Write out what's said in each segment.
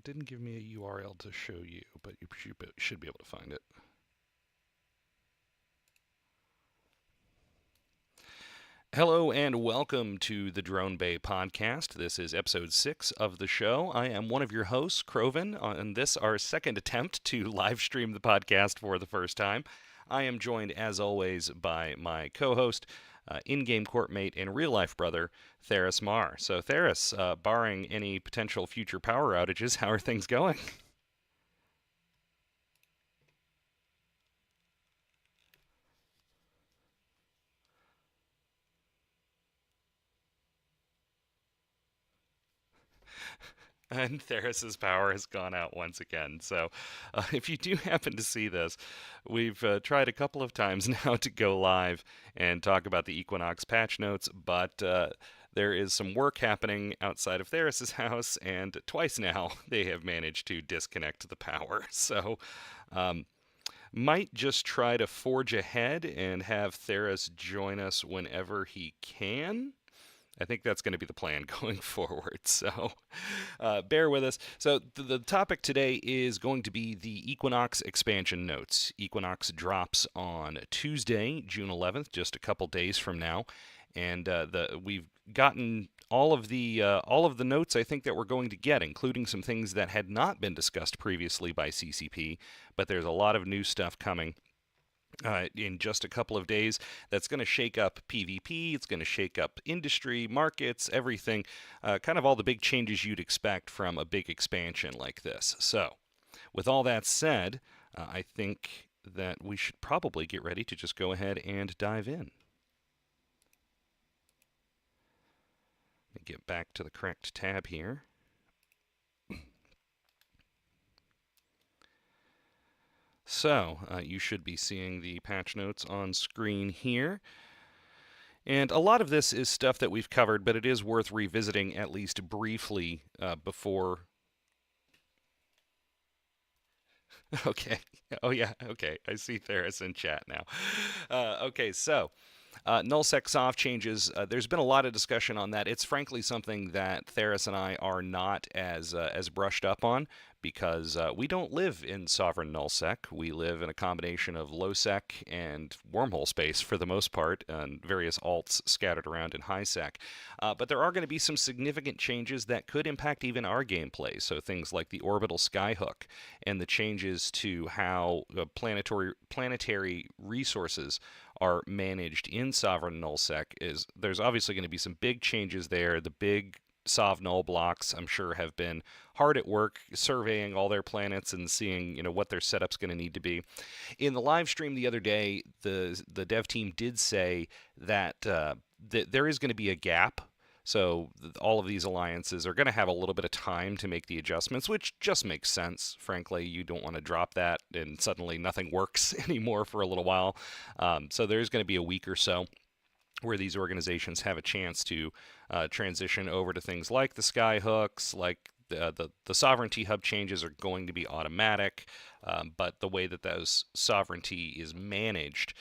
Didn't give me a URL to show you, but you should be able to find it. Hello and welcome to the Drone Bay podcast. This is episode 6 of the show. I am one of your hosts, Crovan, and this our second attempt to live stream the podcast for the first time. I am joined, as always, by my co-host, in-game courtmate and real-life brother, Tharus Marr. So, Tharus, barring any potential future power outages, how are things going? And Theris's power has gone out once again. So, if you do happen to see this, we've tried a couple of times now to go live and talk about the Equinox patch notes, but there is some work happening outside of Theris's house, and twice now they have managed to disconnect the power. So, um, might just try to forge ahead and have Theris join us whenever he can. I think that's going to be the plan going forward. So bear with us. So the topic today is going to be the Equinox expansion notes. Equinox drops on Tuesday, June 11th, just a couple days from now, and we've gotten all of the notes I think that we're going to get, including some things that had not been discussed previously by CCP. But there's a lot of new stuff coming in just a couple of days that's going to shake up PvP, it's going to shake up industry, markets, everything, kind of all the big changes you'd expect from a big expansion like this. So, with all that said, I think that we should probably get ready to just go ahead and dive in. Let me get back to the correct tab here. So, you should be seeing the patch notes on screen here. And a lot of this is stuff that we've covered, but it is worth revisiting at least briefly before. Okay. Oh, yeah. Okay. I see Theris in chat now. Okay. So, Nullsec soft changes. There's been a lot of discussion on that. It's frankly something that Theris and I are not as brushed up on because we don't live in sovereign Nullsec. We live in a combination of lowsec and wormhole space for the most part, and various alts scattered around in highsec. But there are going to be some significant changes that could impact even our gameplay. So things like the orbital skyhook and the changes to how planetary resources are managed in sovereign nullsec. There's obviously going to be some big changes there. The big sov null blocks, I'm sure, have been hard at work surveying all their planets and seeing what their setup's going to need to be. In the live stream the other day, the dev team did say that there is going to be a gap. So all of these alliances are going to have a little bit of time to make the adjustments, which just makes sense. Frankly, you don't want to drop that and suddenly nothing works anymore for a little while. So there's going to be a week or so where these organizations have a chance to transition over to things like the skyhooks, like the sovereignty hub changes are going to be automatic, but the way that those sovereignty is managed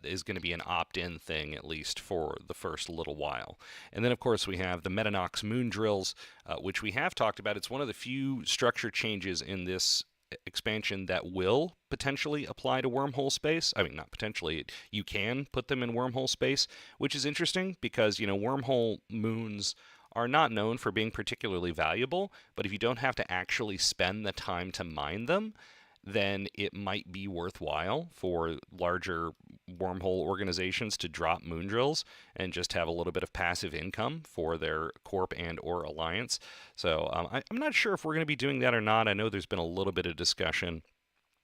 is going to be an opt-in thing, at least for the first little while. And then, of course, we have the Metanox moon drills, which we have talked about. It's one of the few structure changes in this expansion that will potentially apply to wormhole space. I mean, not potentially, you can put them in wormhole space, which is interesting because, wormhole moons are not known for being particularly valuable, but if you don't have to actually spend the time to mine them, then it might be worthwhile for larger wormhole organizations to drop moon drills and just have a little bit of passive income for their corp and or alliance. So I'm not sure if we're going to be doing that or not. I know there's been a little bit of discussion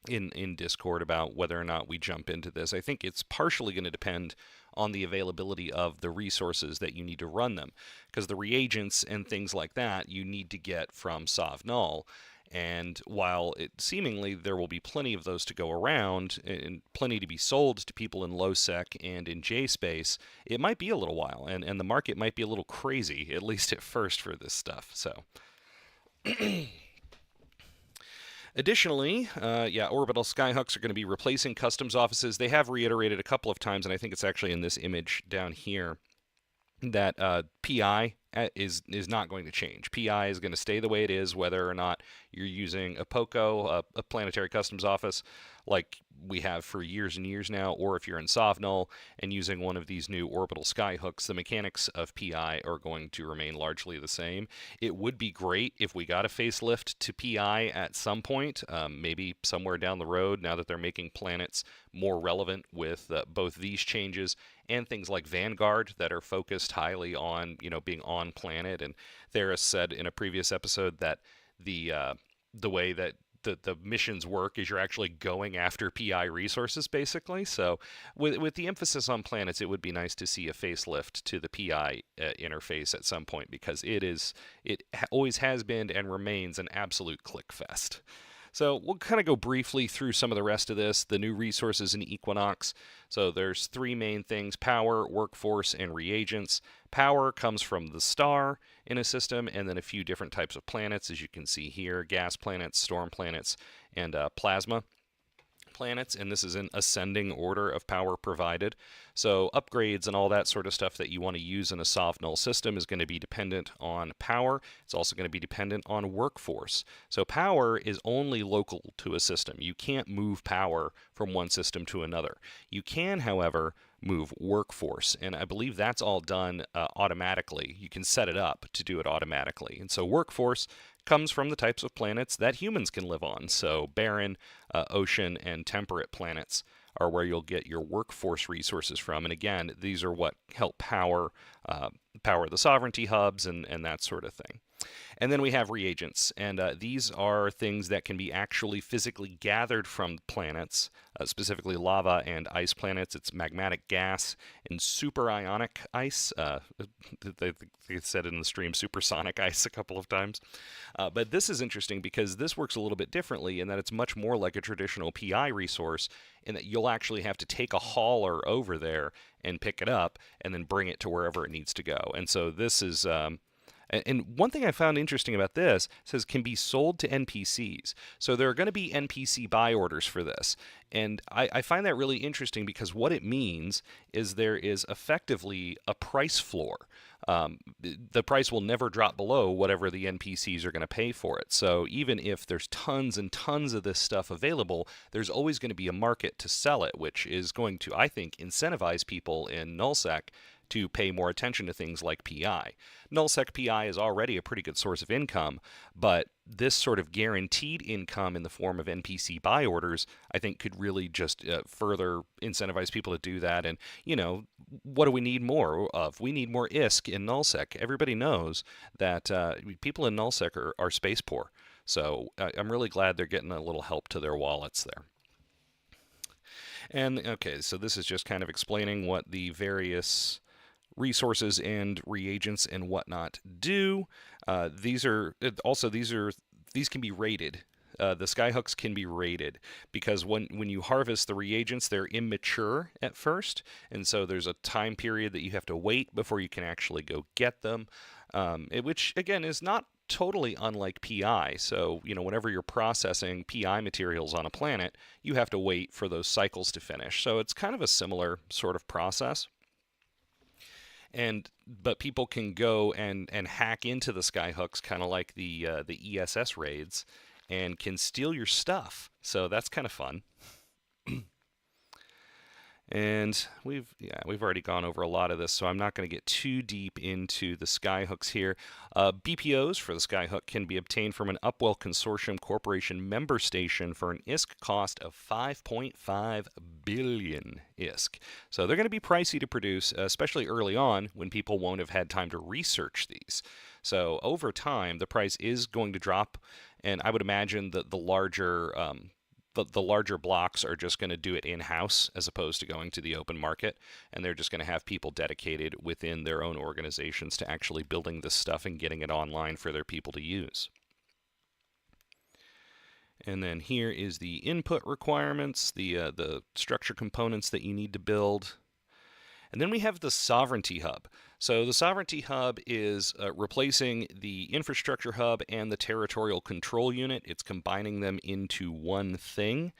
in Discord about whether or not we jump into this. I think it's partially going to depend on the availability of the resources that you need to run them, because the reagents and things like that you need to get from Sov Null. And while it seemingly there will be plenty of those to go around and plenty to be sold to people in lowsec and in JSpace, it might be a little while, and the market might be a little crazy, at least at first, for this stuff. So additionally, orbital skyhooks are going to be replacing customs offices. They have reiterated a couple of times, and I think it's actually in this image down here, that PI is not going to change. PI is going to stay the way it is, whether or not you're using a POCO, a planetary customs office, like we have for years and years now, or if you're in Sovnull and using one of these new orbital skyhooks, the mechanics of PI are going to remain largely the same. It would be great if we got a facelift to PI at some point, maybe somewhere down the road, now that they're making planets more relevant with both these changes and things like Vanguard that are focused highly on, being on planet. And Tharus said in a previous episode that the way that the missions work is you're actually going after PI resources, basically. So with the emphasis on planets, it would be nice to see a facelift to the PI interface at some point, because it always has been and remains an absolute click fest. So we'll kind of go briefly through some of the rest of this, the new resources in Equinox. So there's three main things: power, workforce, and reagents. Power comes from the star in a system, and then a few different types of planets, as you can see here: gas planets, storm planets, and plasma planets, and this is in ascending order of power provided. So upgrades and all that sort of stuff that you want to use in a Sovnull system is going to be dependent on power. It's also going to be dependent on workforce. So power is only local to a system. You can't move power from one system to another. You can, however, move workforce, and I believe that's all done automatically. You can set it up to do it automatically. And so workforce comes from the types of planets that humans can live on. So barren, ocean, and temperate planets are where you'll get your workforce resources from. And again, these are what help power the sovereignty hubs and that sort of thing. And then we have reagents, and these are things that can be actually physically gathered from planets, specifically lava and ice planets. It's magmatic gas and superionic ice. They said in the stream supersonic ice a couple of times. But this is interesting because this works a little bit differently in that it's much more like a traditional PI resource, in that you'll actually have to take a hauler over there and pick it up and then bring it to wherever it needs to go. And so this is... And one thing I found interesting about this says can be sold to NPCs. So there are going to be NPC buy orders for this. And I find that really interesting because what it means is there is effectively a price floor. The price will never drop below whatever the NPCs are going to pay for it. So even if there's tons and tons of this stuff available, there's always going to be a market to sell it, which is going to, I think, incentivize people in Nullsec to pay more attention to things like PI. Nullsec PI is already a pretty good source of income, but this sort of guaranteed income in the form of NPC buy orders, I think, could really just further incentivize people to do that. And, what do we need more of? We need more ISK in Nullsec. Everybody knows that people in Nullsec are space poor. So I'm really glad they're getting a little help to their wallets there. And, okay, so this is just kind of explaining what the various resources and reagents and whatnot do. These can be rated. The skyhooks can be rated because when you harvest the reagents, they're immature at first, and so there's a time period that you have to wait before you can actually go get them, which again is not totally unlike PI. So, whenever you're processing PI materials on a planet, you have to wait for those cycles to finish. So it's kind of a similar sort of process. But people can go and hack into the skyhooks, kind of like the ESS raids, and can steal your stuff. So that's kind of fun. And we've already gone over a lot of this, so I'm not going to get too deep into the skyhooks here. BPOs for the skyhook can be obtained from an Upwell Consortium Corporation member station for an ISK cost of 5.5 billion ISK. So they're going to be pricey to produce, especially early on when people won't have had time to research these. So over time, the price is going to drop, and I would imagine that the larger blocks are just going to do it in-house as opposed to going to the open market, and they're just going to have people dedicated within their own organizations to actually building this stuff and getting it online for their people to use. And then here is the input requirements, the structure components that you need to build. And then we have the Sovereignty Hub. So the Sovereignty Hub is replacing the Infrastructure Hub and the Territorial Control Unit. It's combining them into one thing.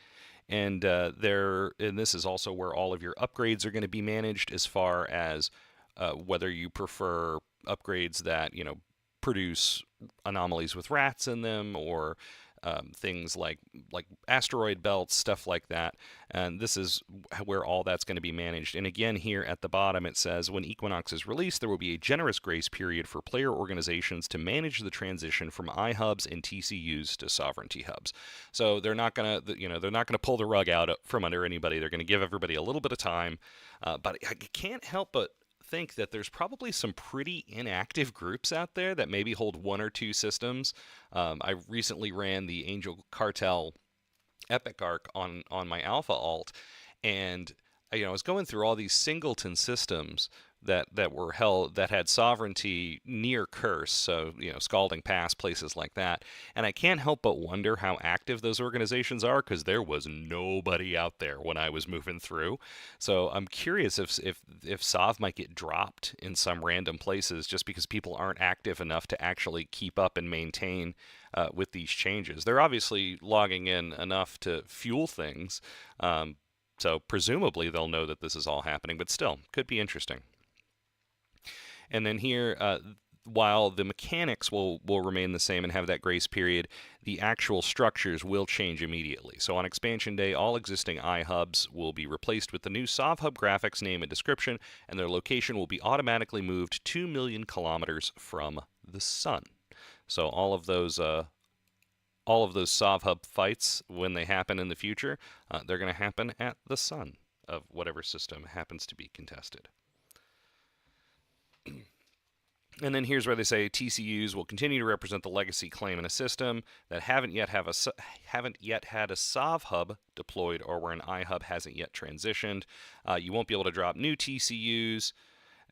And this is also where all of your upgrades are going to be managed, as far as whether you prefer upgrades that, produce anomalies with rats in them, or things like asteroid belts, stuff like that. And this is where all that's going to be managed. And again, here at the bottom it says, when Equinox is released, there will be a generous grace period for player organizations to manage the transition from iHubs and TCUs to sovereignty hubs. So they're not going to, they're not going to pull the rug out from under anybody. They're going to give everybody a little bit of time. But I can't help but think that there's probably some pretty inactive groups out there that maybe hold one or two systems. I recently ran the Angel Cartel Epic Arc on my Alpha alt, and I was going through all these singleton systems that were held, that had sovereignty near Curse, so Scalding Pass, places like that. And I can't help but wonder how active those organizations are, because there was nobody out there when I was moving through. So I'm curious if Sov might get dropped in some random places just because people aren't active enough to actually keep up and maintain with these changes. They're obviously logging in enough to fuel things, so presumably they'll know that this is all happening, but still, could be interesting. And then here, while the mechanics will remain the same and have that grace period, the actual structures will change immediately. So on expansion day, all existing iHubs will be replaced with the new SovHub graphics, name, and description, and their location will be automatically moved 2 million kilometers from the sun. So all of those SovHub fights, when they happen in the future, they're going to happen at the sun of whatever system happens to be contested. And then here's where they say TCUs will continue to represent the legacy claim in a system that haven't yet had a Sov hub deployed, or where an iHub hasn't yet transitioned. You won't be able to drop new TCUs.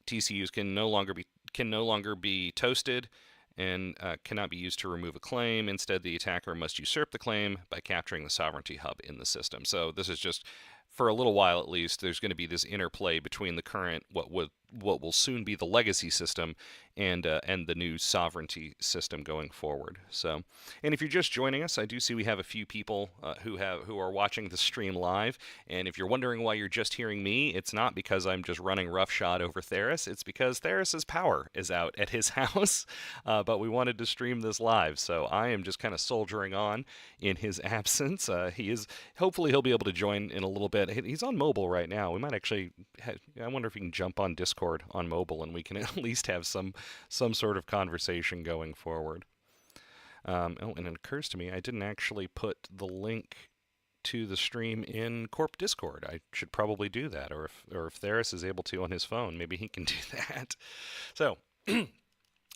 TCUs can no longer be toasted and cannot be used to remove a claim. Instead, the attacker must usurp the claim by capturing the sovereignty hub in the system. So this is just, for a little while at least, there's going to be this interplay between the current, what will soon be the legacy system, and the new sovereignty system going forward. So, and if you're just joining us, I do see we have a few people who are watching the stream live. And if you're wondering why you're just hearing me, it's not because I'm just running roughshod over Tharus. It's because Tharus's power is out at his house, but we wanted to stream this live, so I am just kind of soldiering on in his absence. Hopefully he'll be able to join in a little bit. He's on mobile right now. We might actually, I wonder if he can jump on Discord on mobile and we can at least have some sort of conversation going forward. And it occurs to me I didn't actually put the link to the stream in Corp Discord. I should probably do that, or if Tharus is able to on his phone, maybe he can do that. So,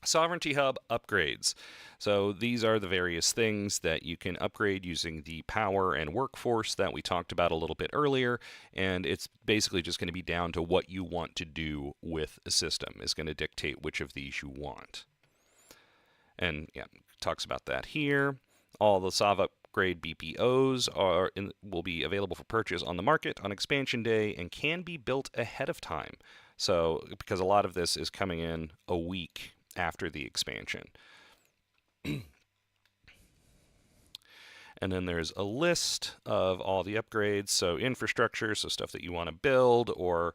Sovereignty Hub upgrades. So these are the various things that you can upgrade using the power and workforce that we talked about a little bit earlier, and it's basically just going to be down to what you want to do with a system is going to dictate which of these you want. And yeah, talks about that here. All the Sov upgrade BPOs will be available for purchase on the market on expansion day and can be built ahead of time. So because a lot of this is coming in a week after the expansion. And then there's a list of all the upgrades. So infrastructure, so stuff that you want to build, or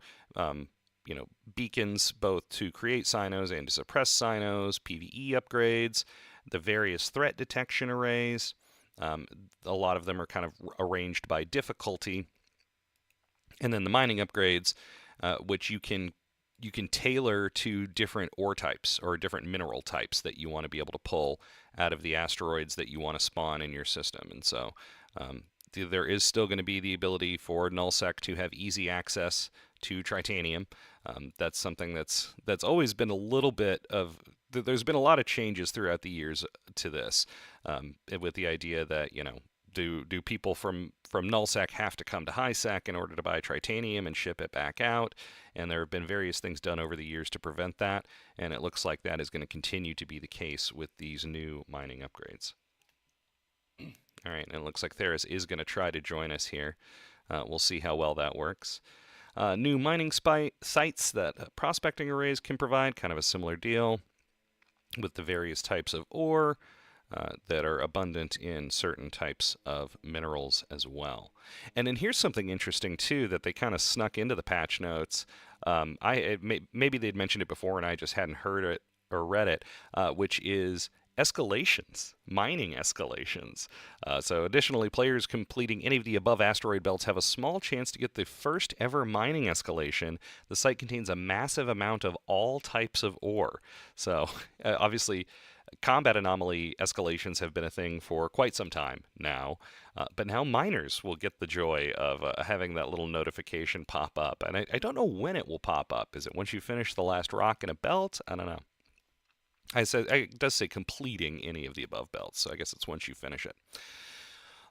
beacons both to create Sinos and to suppress Sinos, PVE upgrades, the various threat detection arrays. A lot of them are kind of arranged by difficulty. And then the mining upgrades, which you can tailor to different ore types or different mineral types that you want to be able to pull out of the asteroids that you want to spawn in your system. And so there is still going to be the ability for Nullsec to have easy access to Tritanium. That's something that's always been a little bit of... There's been a lot of changes throughout the years to this, with the idea that, do people from Nullsec have to come to HighSec in order to buy Tritanium and ship it back out? And there have been various things done over the years to prevent that, and it looks like that is going to continue to be the case with these new mining upgrades. All right, and it looks like Tharus is going to try to join us here. We'll see how well that works. New mining sites that prospecting arrays can provide, kind of a similar deal with the various types of ore that are abundant in certain types of minerals as well. And then here's something interesting too that they kind of snuck into the patch notes. Maybe they'd mentioned it before and I just hadn't heard it or Reddit, which is escalations, mining escalations. So additionally, players completing any of the above asteroid belts have a small chance to get the first ever mining escalation. The site contains a massive amount of all types of ore. So obviously, combat anomaly escalations have been a thing for quite some time now. But now miners will get the joy of having that little notification pop up. And I don't know when it will pop up. Is it once you finish the last rock in a belt? I don't know. It does say completing any of the above belts, so I guess it's once you finish it.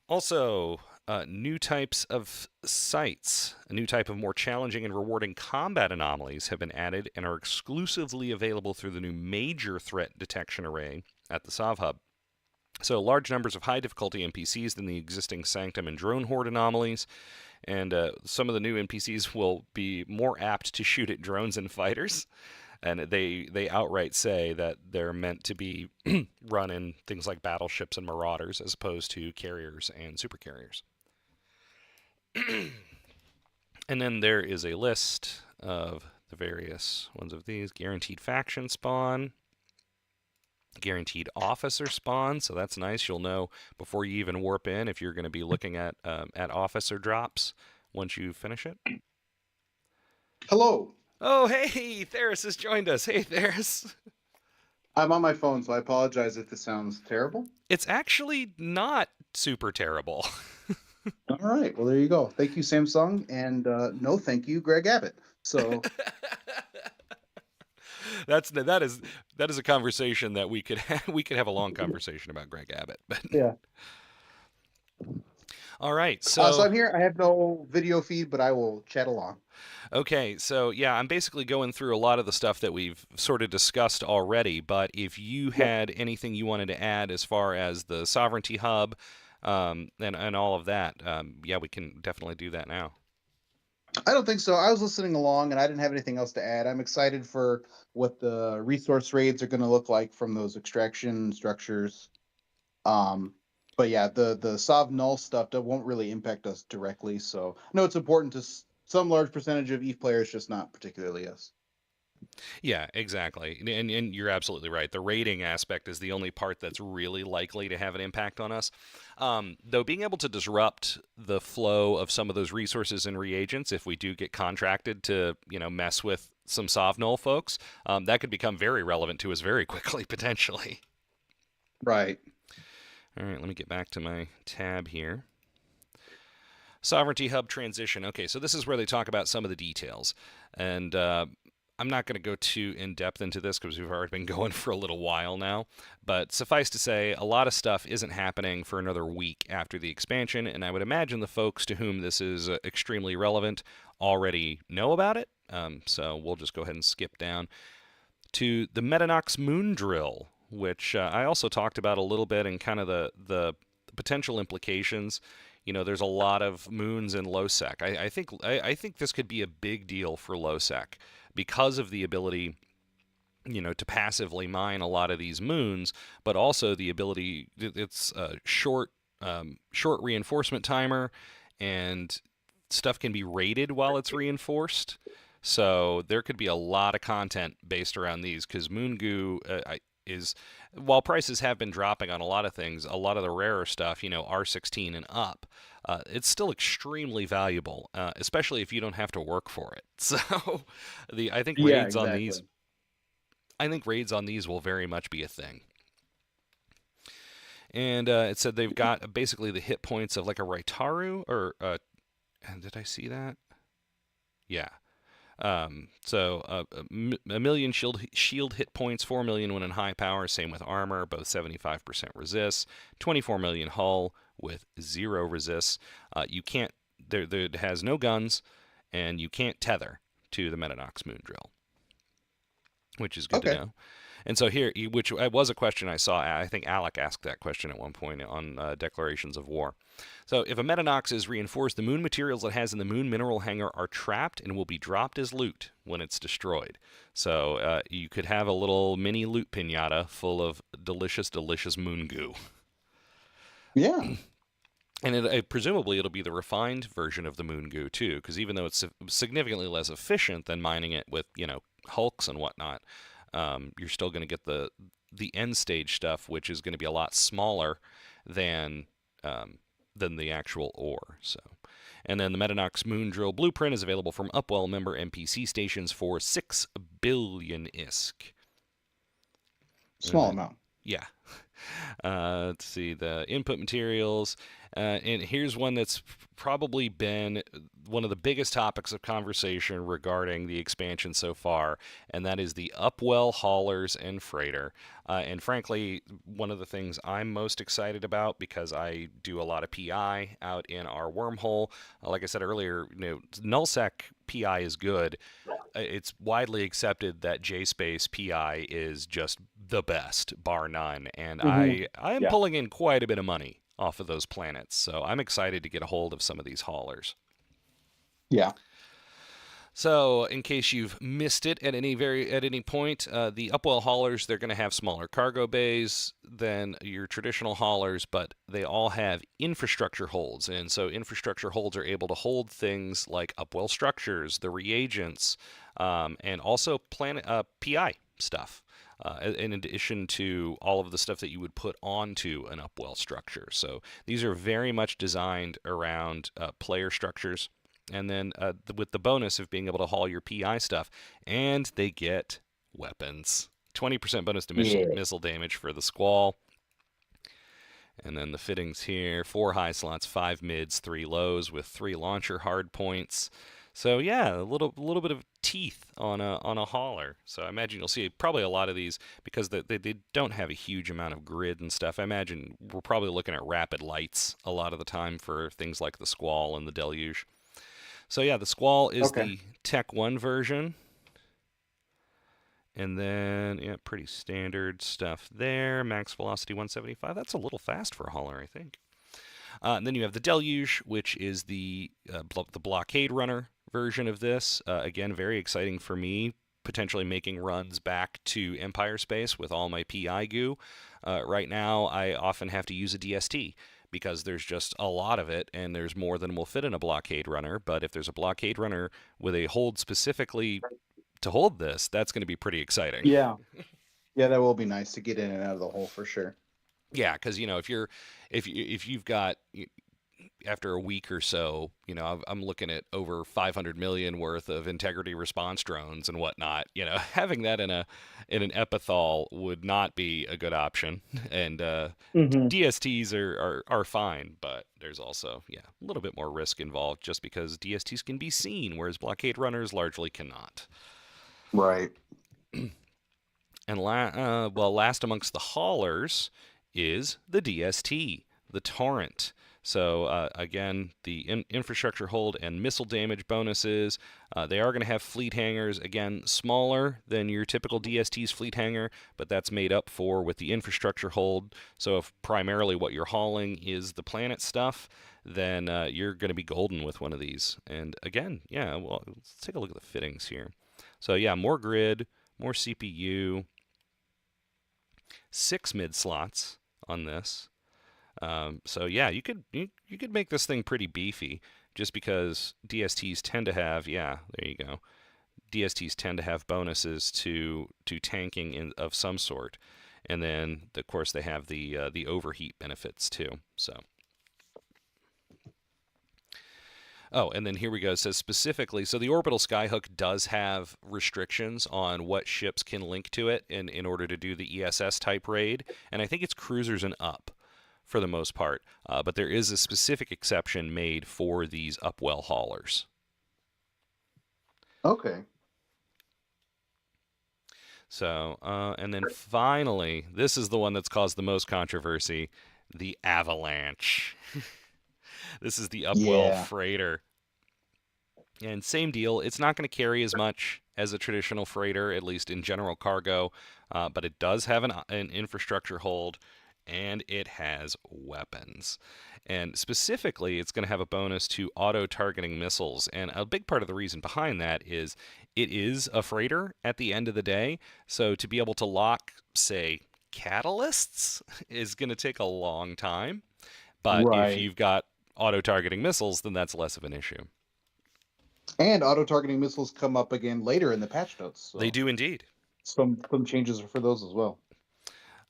Also, new types of sites, a new type of more challenging and rewarding combat anomalies have been added and are exclusively available through the new major threat detection array at the SOV Hub. So large numbers of high difficulty NPCs than the existing Sanctum and Drone Horde anomalies, and some of the new NPCs will be more apt to shoot at drones and fighters. And they outright say that they're meant to be run in things like battleships and marauders as opposed to carriers and supercarriers. And then there is a list of the various ones of these. Guaranteed faction spawn. Guaranteed officer spawn, so that's nice. You'll know before you even warp in if you're going to be looking at officer drops once you finish it. Hello. Oh, hey, Tharus has joined us. Hey, Tharus. I'm on my phone, so I apologize if this sounds terrible. It's actually not super terrible. All right. Well, there you go. Thank you, Samsung, and no, thank you, Greg Abbott. So that is a conversation that we could have a long conversation about Greg Abbott. But yeah. All right. So I'm here. I have no video feed, but I will chat along. Okay, so yeah, I'm basically going through a lot of the stuff that we've sort of discussed already, but if you had anything you wanted to add as far as the Sovereignty Hub and all of that, yeah, we can definitely do that now. I don't think so. I was listening along, and I didn't have anything else to add. I'm excited for what the resource raids are going to look like from those extraction structures. But yeah, the Sov Null stuff that won't really impact us directly, so I know it's important to some large percentage of EVE players, just not particularly us. Yeah, exactly. And you're absolutely right. The rating aspect is the only part that's really likely to have an impact on us. Though being able to disrupt the flow of some of those resources and reagents, if we do get contracted to, mess with some Sovnull folks, that could become very relevant to us very quickly, potentially. Right. All right, let me get back to my tab here. Sovereignty Hub transition. Okay, so this is where they talk about some of the details. And I'm not going to go too in-depth into this because we've already been going for a little while now. But suffice to say, a lot of stuff isn't happening for another week after the expansion, and I would imagine the folks to whom this is extremely relevant already know about it. So we'll just go ahead and skip down to the Metanox Moon Drill, which I also talked about a little bit and kind of the potential implications. There's a lot of moons in Nullsec. I think this could be a big deal for Nullsec because of the ability, to passively mine a lot of these moons, but also the ability. It's a short reinforcement timer, and stuff can be rated while it's reinforced. So there could be a lot of content based around these because Moon Goo is, while prices have been dropping on a lot of things, a lot of the rarer stuff, R16 and up, it's still extremely valuable, especially if you don't have to work for it. So I think raids on these, raids on these will very much be a thing. And it said they've got basically the hit points of like a Raitaru, or did I see that? Yeah. So a million shield hit points, 4 million when in high power, same with armor, both 75% resists, 24 million hull with 0 resists. You can't, there has no guns, and you can't tether to the Metanox Moon Drill, which is good to know. And so here, which was a question I saw, I think Alec asked that question at one point on Declarations of War. So if a Metanox is reinforced, the moon materials it has in the moon mineral hangar are trapped and will be dropped as loot when it's destroyed. So you could have a little mini loot pinata full of delicious, delicious moon goo. Yeah. And presumably it'll be the refined version of the moon goo too, because even though it's significantly less efficient than mining it with, hulks and whatnot, You're still going to get the end stage stuff, which is going to be a lot smaller than um, than the actual ore. So, and then the Metanox Moon Drill blueprint is available from Upwell member NPC stations for 6 billion ISK. And Small then, amount. yeah. Let's see the input materials. And here's one that's probably been one of the biggest topics of conversation regarding the expansion so far, and that is the Upwell haulers and freighter. And frankly, one of the things I'm most excited about, because I do a lot of PI out in our wormhole. Like I said earlier, Nullsec PI is good. It's widely accepted that JSpace PI is just the best, bar none, and Hmm. I am Yeah. pulling in quite a bit of money off of those planets, so I'm excited to get a hold of some of these haulers. Yeah. So, in case you've missed it at any point, the Upwell haulers, they're going to have smaller cargo bays than your traditional haulers, but they all have infrastructure holds, and so infrastructure holds are able to hold things like Upwell structures, the reagents, and also planet PI stuff. In addition to all of the stuff that you would put onto an Upwell structure. So these are very much designed around player structures, and then with the bonus of being able to haul your PI stuff, and they get weapons. 20% bonus to Yeah. missile damage for the Squall. And then the fittings here: 4 high slots, 5 mids, 3 lows, with 3 launcher hard points. So yeah, a little bit of teeth on a hauler. So I imagine you'll see probably a lot of these, because they don't have a huge amount of grid and stuff. I imagine we're probably looking at rapid lights a lot of the time for things like the Squall and the Deluge. So yeah, the Squall is Okay. the Tech 1 version. And then, yeah, pretty standard stuff there. Max velocity 175. That's a little fast for a hauler, I think. And then you have the Deluge, which is the blockade runner version of this. Again, very exciting for me, potentially making runs back to Empire space with all my PI goo. Right now, I often have to use a DST because there's just a lot of it, and there's more than will fit in a blockade runner. But if there's a blockade runner with a hold specifically to hold this, that's going to be pretty exciting. Yeah. Yeah, that will be nice to get in and out of the hole for sure. Yeah, because if you've got, after a week or so, I'm looking at over 500 million worth of integrity response drones and whatnot. Having that in an epithal would not be a good option. And Hmm. DSTs are fine, but there's also, yeah, a little bit more risk involved, just because DSTs can be seen, whereas blockade runners largely cannot. Right. And last amongst the haulers is the DST, the Torrent. So again, the infrastructure hold and missile damage bonuses. They are going to have fleet hangers. Again, smaller than your typical DST's fleet hanger, but that's made up for with the infrastructure hold. So if primarily what you're hauling is the planet stuff, then you're going to be golden with one of these. And again, yeah, well, let's take a look at the fittings here. So yeah, more grid, more CPU, 6 mid slots on this. So yeah, you could make this thing pretty beefy, just because DSTs tend to have, yeah, there you go. DSTs tend to have bonuses to tanking of some sort, and then of course they have the overheat benefits too. So. Oh, and then here we go. It says specifically, so the orbital skyhook does have restrictions on what ships can link to it in order to do the ESS type raid, and I think it's cruisers and up for the most part. But there is a specific exception made for these Upwell haulers. Okay. So, and then finally, this is the one that's caused the most controversy: the Avalanche. This is the Upwell Yeah. freighter. And same deal, it's not going to carry as much as a traditional freighter, at least in general cargo, but it does have an infrastructure hold, and it has weapons. And specifically, it's going to have a bonus to auto-targeting missiles. And a big part of the reason behind that is it is a freighter at the end of the day, so to be able to lock, say, catalysts is going to take a long time. But if Right. you've got auto-targeting missiles, then that's less of an issue. And auto targeting missiles come up again later in the patch notes. They So do indeed. some changes for those as well.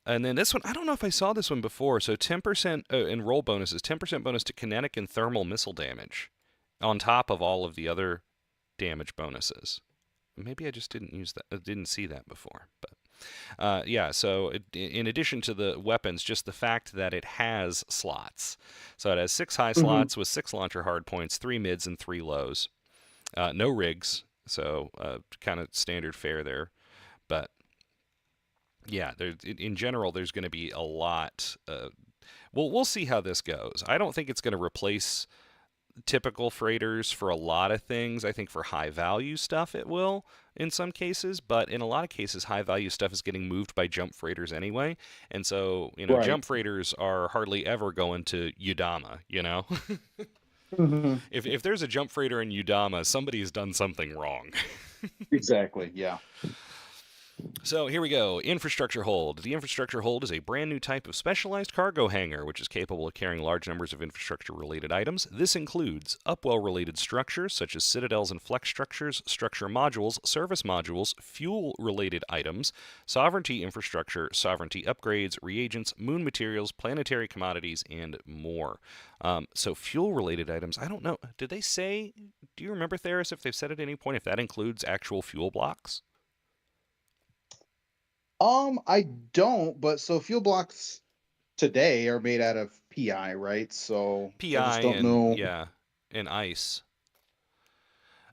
And then this one, I don't know if I saw this one before. So 10% in roll bonuses, 10% bonus to kinetic and thermal missile damage on top of all of the other damage bonuses. Maybe I just didn't use that, didn't see that before. But yeah, so in addition to the weapons, just the fact that it has slots. So it has 6 high Hmm. slots with 6 launcher hardpoints, 3 mids, and 3 lows. No rigs, so kind of standard fare there. But yeah, in general, there's going to be a lot. We'll see how this goes. I don't think it's going to replace typical freighters for a lot of things. I think for high value stuff it will in some cases, but in a lot of cases high value stuff is getting moved by jump freighters anyway. And so, Right. jump freighters are hardly ever going to Udama. Hmm. If there's a jump freighter in Udama, somebody's done something wrong. Exactly. Yeah. So here we go. Infrastructure hold. The infrastructure hold is a brand new type of specialized cargo hangar which is capable of carrying large numbers of infrastructure related items. This includes Upwell related structures such as citadels and flex structures, structure modules, service modules, fuel related items, sovereignty infrastructure, sovereignty upgrades, reagents, moon materials, planetary commodities, and more. So fuel related items, I don't know. Did they say, do you remember, Theris, if they've said at any point if that includes actual fuel blocks? I don't, but so fuel blocks today are made out of PI, right? So I PI just don't and know. yeah, and ice.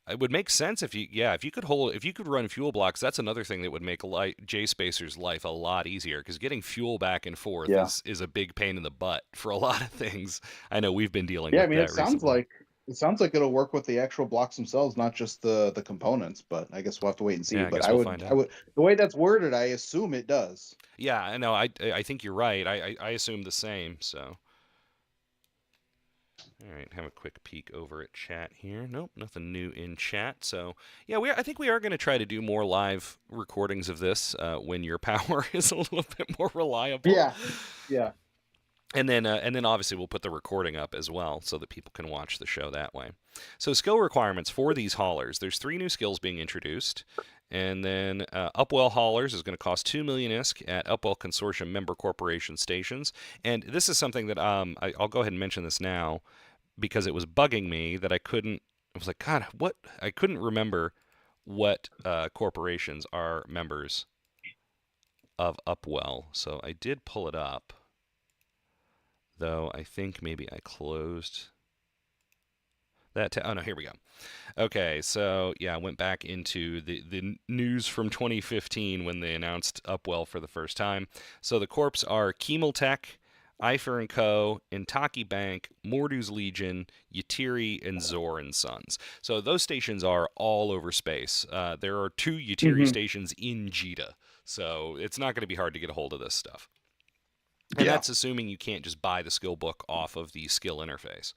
It would make sense if if you could run fuel blocks. That's another thing that would make J Spacer's life a lot easier because getting fuel back and forth Yeah. is a big pain in the butt for a lot of things. I know we've been dealing Yeah, I with mean, that recently. it sounds like it'll work with the actual blocks themselves, not just the components. But I guess we'll have to wait and see. Yeah, I But guess we'll find I out. would the way that's worded, I assume it does. Yeah, I know. I think you're right. I assume the same. So all right, have a quick peek over at chat here. Nope, nothing new in chat. So yeah, I think we are going to try to do more live recordings of this when your power is a little bit more reliable. Yeah. Yeah. And then obviously we'll put the recording up as well so that people can watch the show that way. So skill requirements for these haulers. There's 3 new skills being introduced. And then Upwell haulers is going to cost 2 million ISK at Upwell Consortium member corporation stations. And this is something that I'll go ahead and mention this now because it was bugging me that I couldn't. I was like, God, what? I couldn't remember what corporations are members of Upwell. So I did pull it up, though I think maybe I closed that. Oh no, here we go. Okay, so yeah, I went back into the news from 2015 when they announced Upwell for the first time. So the corps are Kemeltech, Eifer and Co., Intaki Bank, Mordu's Legion, Yatiri, and Zor and Sons. So those stations are all over space. There are 2 Yatiri Hmm. stations in Jita, so it's not going to be hard to get a hold of this stuff. And Yeah. that's assuming you can't just buy the skill book off of the skill interface.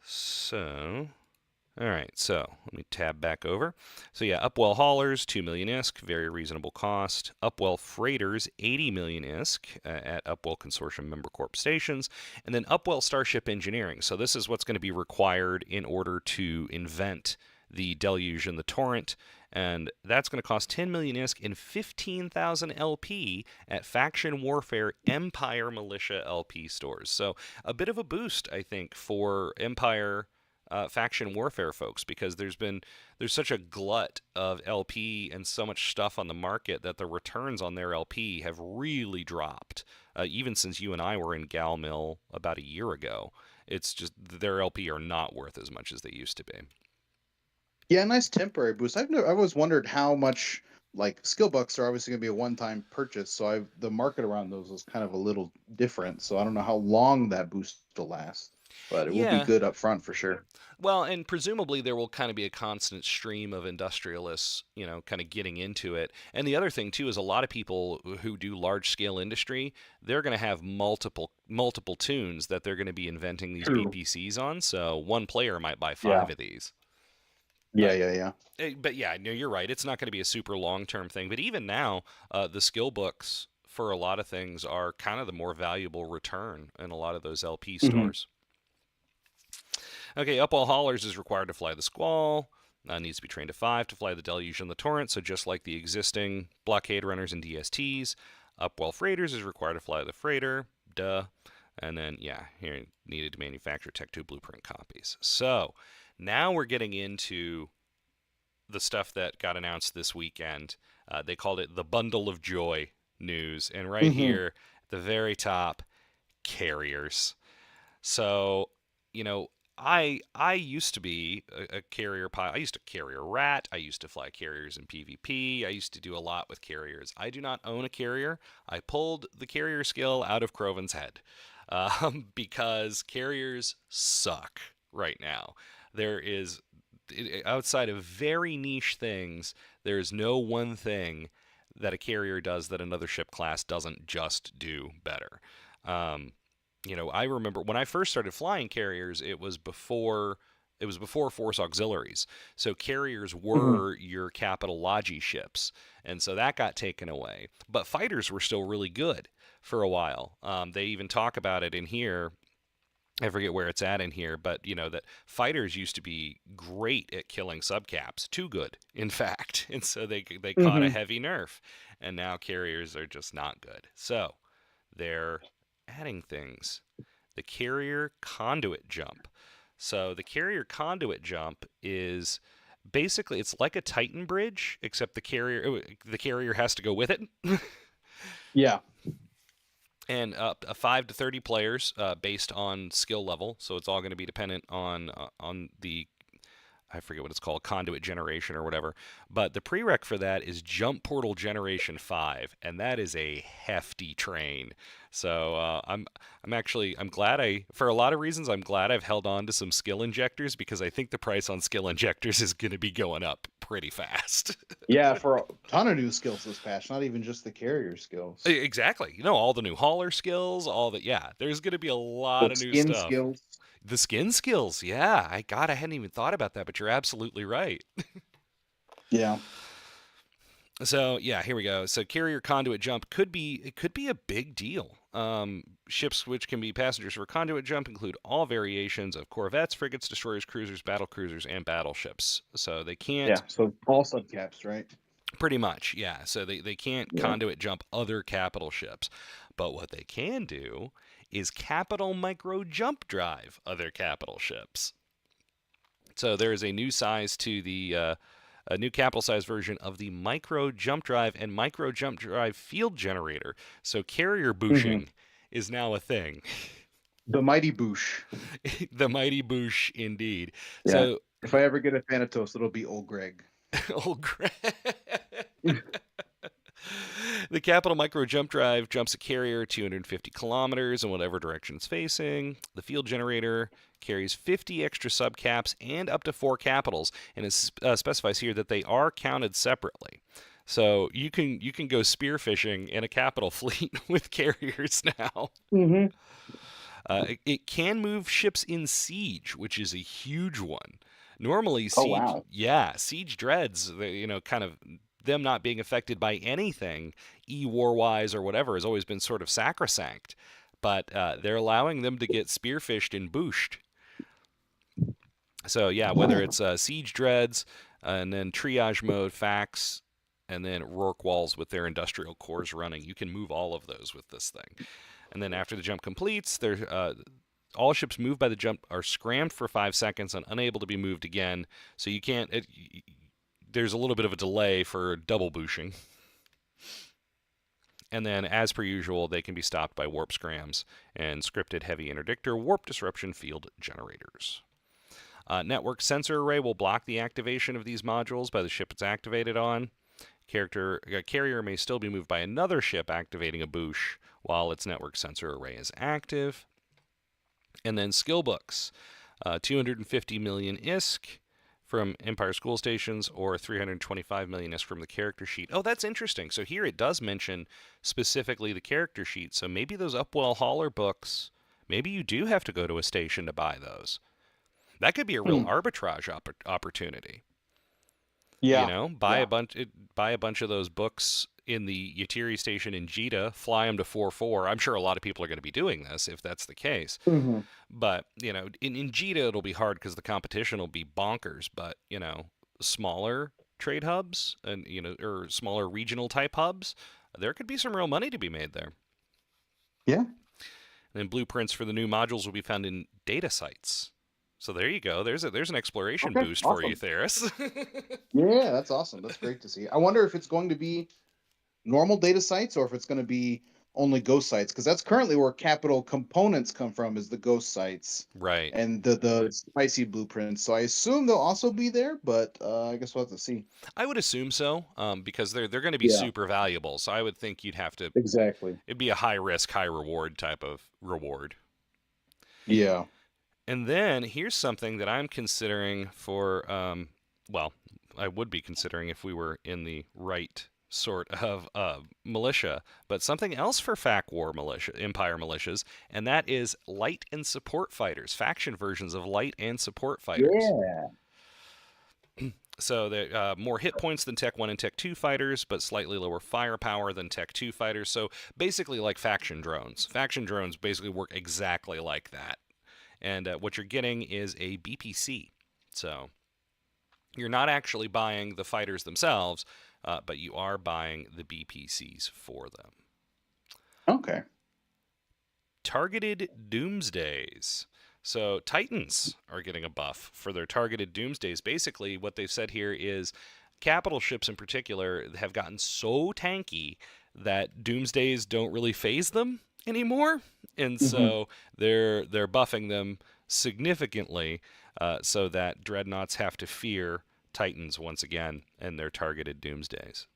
So, all right, so let me tab back over. So yeah, Upwell haulers, 2 million ISK, very reasonable cost. Upwell freighters, 80 million ISK at Upwell Consortium member corp stations. And then Upwell Starship Engineering. So this is what's going to be required in order to invent the Deluge and the Torrent. And that's going to cost 10 million ISK and 15,000 LP at Faction Warfare Empire Militia LP stores. So a bit of a boost, I think, for Empire faction warfare folks because there's such a glut of LP and so much stuff on the market that the returns on their LP have really dropped. Even since you and I were in Gal Mill about a year ago, it's just their LP are not worth as much as they used to be. Yeah, nice temporary boost. I always wondered how much like skill bucks are obviously going to be a one-time purchase, so the market around those is kind of a little different. So I don't know how long that boost will last, but it will be Yeah, good up front for sure. well, and presumably there will kind of be a constant stream of industrialists, kind of getting into it. And the other thing too is a lot of people who do large scale industry, they're going to have multiple tunes that they're going to be inventing these True. BPCs on. So one player might buy Yeah. 5 of these. Yeah. But Yeah. Yeah. but yeah, no, you're right. It's not going to be a super long term thing. But even now, the skill books for a lot of things are kind of the more valuable return in a lot of those LP Hmm. stores. Okay, Upwell Haulers is required to fly the Squall. Needs to be trained to 5 to fly the Deluge and the Torrent, so just like the existing blockade runners and DSTs. Upwell freighters is required to fly the freighter. Duh. And then, yeah, here needed to manufacture Tech 2 blueprint copies. So now we're getting into the stuff that got announced this weekend. They called it the Bundle of Joy news. And right Hmm. here at the very top, carriers. So, you know, I used to be a carrier pilot. I used to carry a rat. I used to fly carriers in PvP. I used to do a lot with carriers. I do not own a carrier. I pulled the carrier skill out of Crovan's head because carriers suck right now. There is, outside of very niche things, there is no one thing that a carrier does that another ship class doesn't just do better. Um, I remember when I first started flying carriers, it was before force auxiliaries. So carriers Hmm. were your capital logi ships, and so that got taken away. But fighters were still really good for a while. They even talk about it in here. I forget where it's at in here, but that fighters used to be great at killing subcaps, too good, in fact, and so they caught a Hmm. heavy nerf, and now carriers are just not good. So they're adding things. The carrier conduit jump. So the carrier conduit jump is basically it's like a Titan bridge, except the carrier has to go with it. Yeah. And up 5 to 30 players based on skill level. So it's all going to be dependent on the I forget what it's called, conduit generation or whatever. But the prereq for that is Jump Portal Generation 5, and that is a hefty train. So I'm glad for a lot of reasons, I'm glad I've held on to some skill injectors because I think the price on skill injectors is going to be going up pretty fast. Yeah, for a ton of new skills this patch, not even just the carrier skills. Exactly. All the new hauler skills, all that. Yeah, there's going to be a lot The of new skin stuff. skills. The skin skills, yeah. I hadn't even thought about that, but you're absolutely right. Yeah. So yeah, here we go. So carrier conduit jump could be a big deal. Ships which can be passengers for conduit jump include all variations of corvettes, frigates, destroyers, cruisers, battle cruisers, and battleships. So they can't Yeah. So all subcaps, right? pretty much, yeah. So they can't Yeah. conduit jump other capital ships, but what they can do is capital micro jump drive other capital ships. So there is a new size to the a new capital size version of the micro jump drive and micro jump drive field generator. So carrier Hmm. bushing is now a thing. The mighty Boosh. The mighty boosh indeed. Yeah. So If I ever get a Thanatos, it'll be old Greg. old Greg. The Capital Micro Jump Drive jumps a carrier 250 kilometers in whatever direction it's facing. The field generator carries 50 extra subcaps and up to 4 capitals, and it specifies here that they are counted separately. So you can go spearfishing in a capital fleet with carriers now. Hmm. It can move ships in siege, which is a huge one. Normally, Oh siege, wow. yeah, siege dreads, kind of them not being affected by anything, war wise or whatever, has always been sort of sacrosanct. But they're allowing them to get spearfished and booshed. So yeah, whether it's siege dreads and then triage mode, fax, and then Rourke walls with their industrial cores running, you can move all of those with this thing. And then after the jump completes, all ships moved by the jump are scrammed for 5 seconds and unable to be moved again. So you can't. There's a little bit of a delay for double booshing. And then, as per usual, they can be stopped by warp scrams and scripted heavy interdictor warp disruption field generators. Network sensor array will block the activation of these modules by the ship it's activated on. Carrier may still be moved by another ship activating a boosh while its network sensor array is active. And then skill books, 250 million ISK from Empire School Stations or 325 million ISK from the character sheet. Oh, that's interesting. So here it does mention specifically the character sheet. So maybe those Upwell hauler books, maybe you do have to go to a station to buy those. That could be a real Hmm. arbitrage opportunity. Yeah. Buy a Yeah. bunch of those books in the Yatiri station in Jita, fly them to 4-4. I'm sure a lot of people are going to be doing this if that's the case. Hmm. But, in Jita it'll be hard because the competition will be bonkers. But, smaller trade hubs and or smaller regional type hubs, there could be some real money to be made there. Yeah. And blueprints for the new modules will be found in data sites. So there you go. There's an exploration Okay. boost for you, Awesome. Theris. Yeah, that's awesome. That's great to see. I wonder if it's going to be normal data sites or if it's going to be only ghost sites, because that's currently where capital components come from, is the ghost sites Right. and the spicy blueprints. So I assume they'll also be there, but I guess we'll have to see. I would assume so, because they're going to be Yeah, super valuable. So I would think you'd have to. exactly. It'd be a high risk, high reward type of reward. Yeah. And then here's something that I'm considering for, well, I would be considering if we were in the right sort of militia, but something else for FAC War militia, Empire militias, and that is light and support fighters, faction versions of light and support fighters. Yeah. So they're more hit points than Tech 1 and Tech 2 fighters, but slightly lower firepower than Tech 2 fighters. So basically like faction drones. Faction drones basically work exactly like that. And what you're getting is a BPC. So you're not actually buying the fighters themselves, but you are buying the BPCs for them. Okay. Targeted Doomsdays. So Titans are getting a buff for their targeted Doomsdays. Basically, what they've said here is capital ships in particular have gotten so tanky that Doomsdays don't really phase them anymore, and Hmm. so they're buffing them significantly, so that dreadnoughts have to fear Titans once again and their targeted Doomsdays.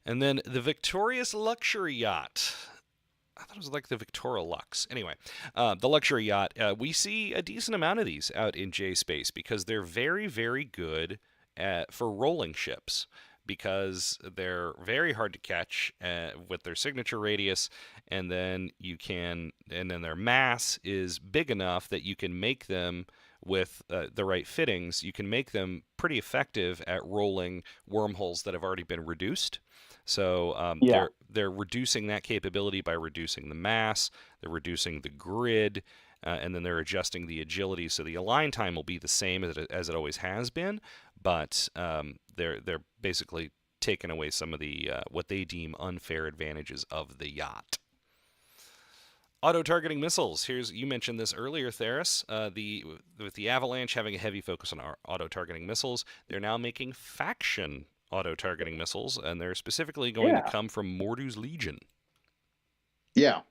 And then the Victorious Luxury Yacht. I thought it was like the Victoria Lux. Anyway, the luxury yacht, we see a decent amount of these out in J space because they're very, very good for rolling ships because they're very hard to catch with their signature radius, and then their mass is big enough that you can make them with the right fittings. You can make them pretty effective at rolling wormholes that have already been reduced. So Yeah. they're reducing that capability by reducing the mass, they're reducing the grid, and then they're adjusting the agility. So the align time will be the same as it always has been, but they're basically taking away some of the what they deem unfair advantages of the yacht. Auto-targeting missiles. You mentioned this earlier, Theris. With the Avalanche having a heavy focus on auto-targeting missiles, they're now making faction auto-targeting missiles, and they're specifically going to Yeah. come from Mordu's Legion. Yeah.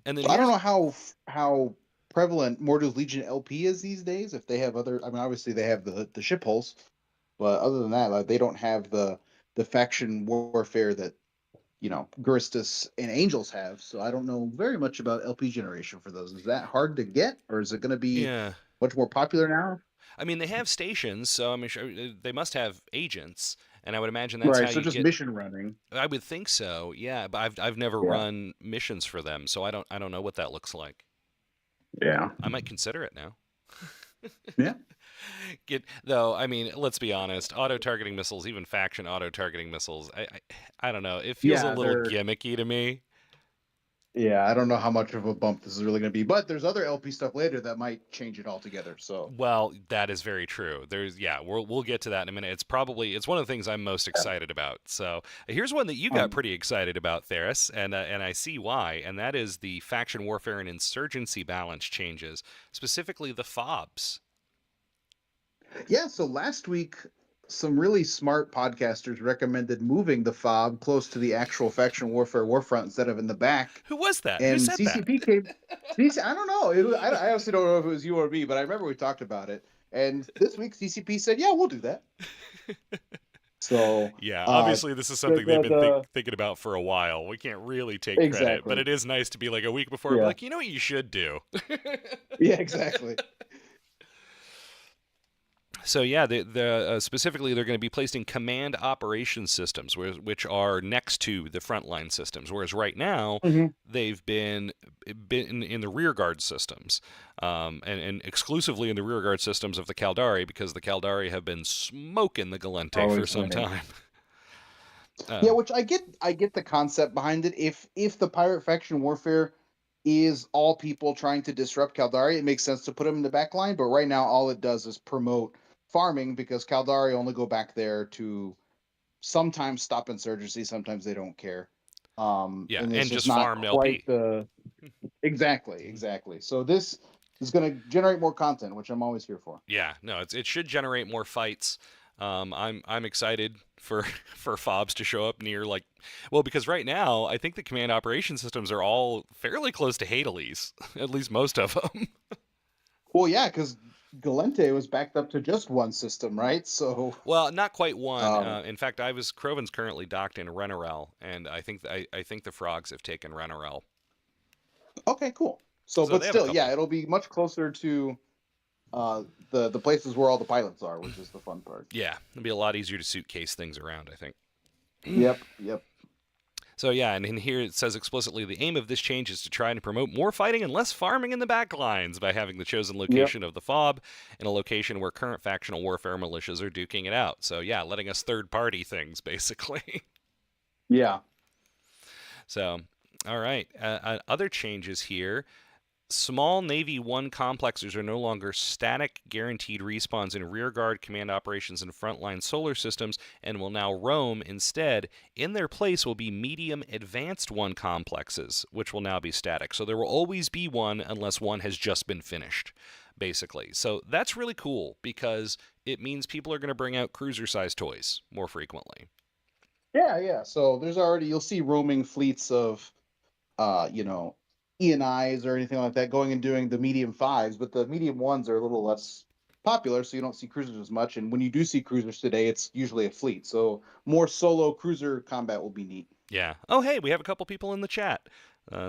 And then So I don't here's know how prevalent Mordu's Legion LP is these days. If they have other, I mean, obviously they have the ship hulls, but other than that, like, they don't have the faction warfare that Guristas and Angels have. So I don't know very much about LP generation for those. Is that hard to get, or is it going to be yeah. much more popular now? I mean, they have stations, so I mean, sure, they must have agents, and I would imagine that's how Right. So you just get. mission running. I would think so, yeah. But I've never Yeah. run missions for them, so I don't know what that looks like. Yeah. I might consider it now. Yeah. Though, I mean, let's be honest. Auto-targeting missiles, even faction auto-targeting missiles, I don't know. It feels a Yeah. little gimmicky to me. Yeah. I don't know how much of a bump this is really going to be, but there's other LP stuff later that might change it altogether. So. Well, that is very true. We'll get to that in a minute. It's one of the things I'm most excited about. So here's one that you got Um, pretty excited about, Theris, and I see why. And that is the faction warfare and insurgency balance changes, specifically the FOBs. Yeah, so last week, some really smart podcasters recommended moving the fob close to the actual faction warfare warfront instead of in the back. Who was that? Who And said that? CCP came. I don't know. I honestly don't know if it was you or me, but I remember we talked about it. And this week, CCP said, "Yeah, we'll do that." So, Yeah, uh, obviously this is the something they've the, been the thinking about for a while. We can't really take credit, but exactly, it is nice to be like a week before, be yeah, like, you know what you should do. yeah, exactly. So yeah, specifically they're going to be placed in command operation systems, which are next to the frontline systems. Whereas right now Hmm. they've been in the rear guard systems, and exclusively in the rear guard systems of the Caldari, because the Caldari have been smoking the Galente for Always some winning. time. Yeah, Um, which I get the concept behind it. If the pirate faction warfare is all people trying to disrupt Caldari. It makes sense to put them in the back line, but right now all it does is promote farming because Caldari only go back there to sometimes stop insurgency, sometimes they don't care. Yeah, And it's and just just not farm quite LP. the exactly. So this is going to generate more content, which I'm always here for. Yeah, no, it should generate more fights. I'm excited for for fobs to show up near like, well, because right now I think the command operation systems are all fairly close to Hadales, at least most of them. Well, yeah, because Galente was backed up to just one system, right? So, Well, not quite one. um, In fact, Crovan's currently docked in Renorel, and I think the frogs have taken Renorel, okay, cool. So, so but they have a still, yeah, couple. it'll be much closer to the places where all the pilots are, which is the fun part. Yeah, it'll be a lot easier to suitcase things around, I think. Yep. So yeah, and in here it says explicitly the aim of this change is to try and promote more fighting and less farming in the backlines by having the chosen Yep. location of the fob in a location where current factional warfare militias are duking it out. So yeah, letting us third party things basically. Yeah. So all right, other changes here. Small Navy 1 complexes are no longer static, guaranteed respawns in rearguard, command operations, and frontline solar systems and will now roam instead. In their place will be medium advanced 1 complexes, which will now be static. So there will always be one unless one has just been finished, basically. So that's really cool because it means people are going to bring out cruiser sized toys more frequently. Yeah. So there's already you'll see roaming fleets of you know, ENIs or anything like that going and doing the medium fives, but the medium ones are a little less popular, so you don't see cruisers as much. And when you do see cruisers today, it's usually a fleet. So more solo cruiser combat will be neat. Yeah. Oh, hey, we have a couple people in the chat.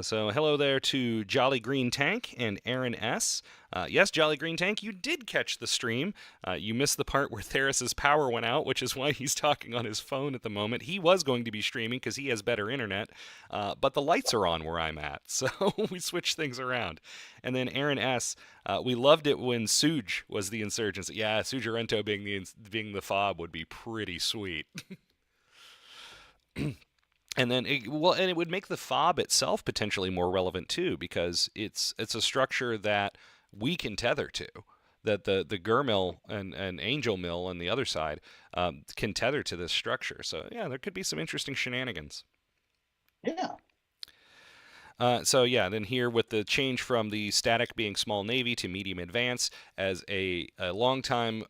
So hello there to Jolly Green Tank and Aaron S. Yes, Jolly Green Tank, you did catch the stream. You missed the part where Tharus's power went out, which is why he's talking on his phone at the moment. He was going to be streaming because he has better internet, but the lights are on where I'm at, so we switched things around. And then Aaron S. We loved it when Suj was the insurgency. Yeah, Sujarento being the fob would be pretty sweet. And then and it would make the fob itself potentially more relevant too because it's a structure that we can tether to, that the Gur mill and Angel mill on the other side can tether to this structure. So yeah, there could be some interesting shenanigans. Yeah. So yeah, then here with the change from the static being small navy to medium advance, as a longtime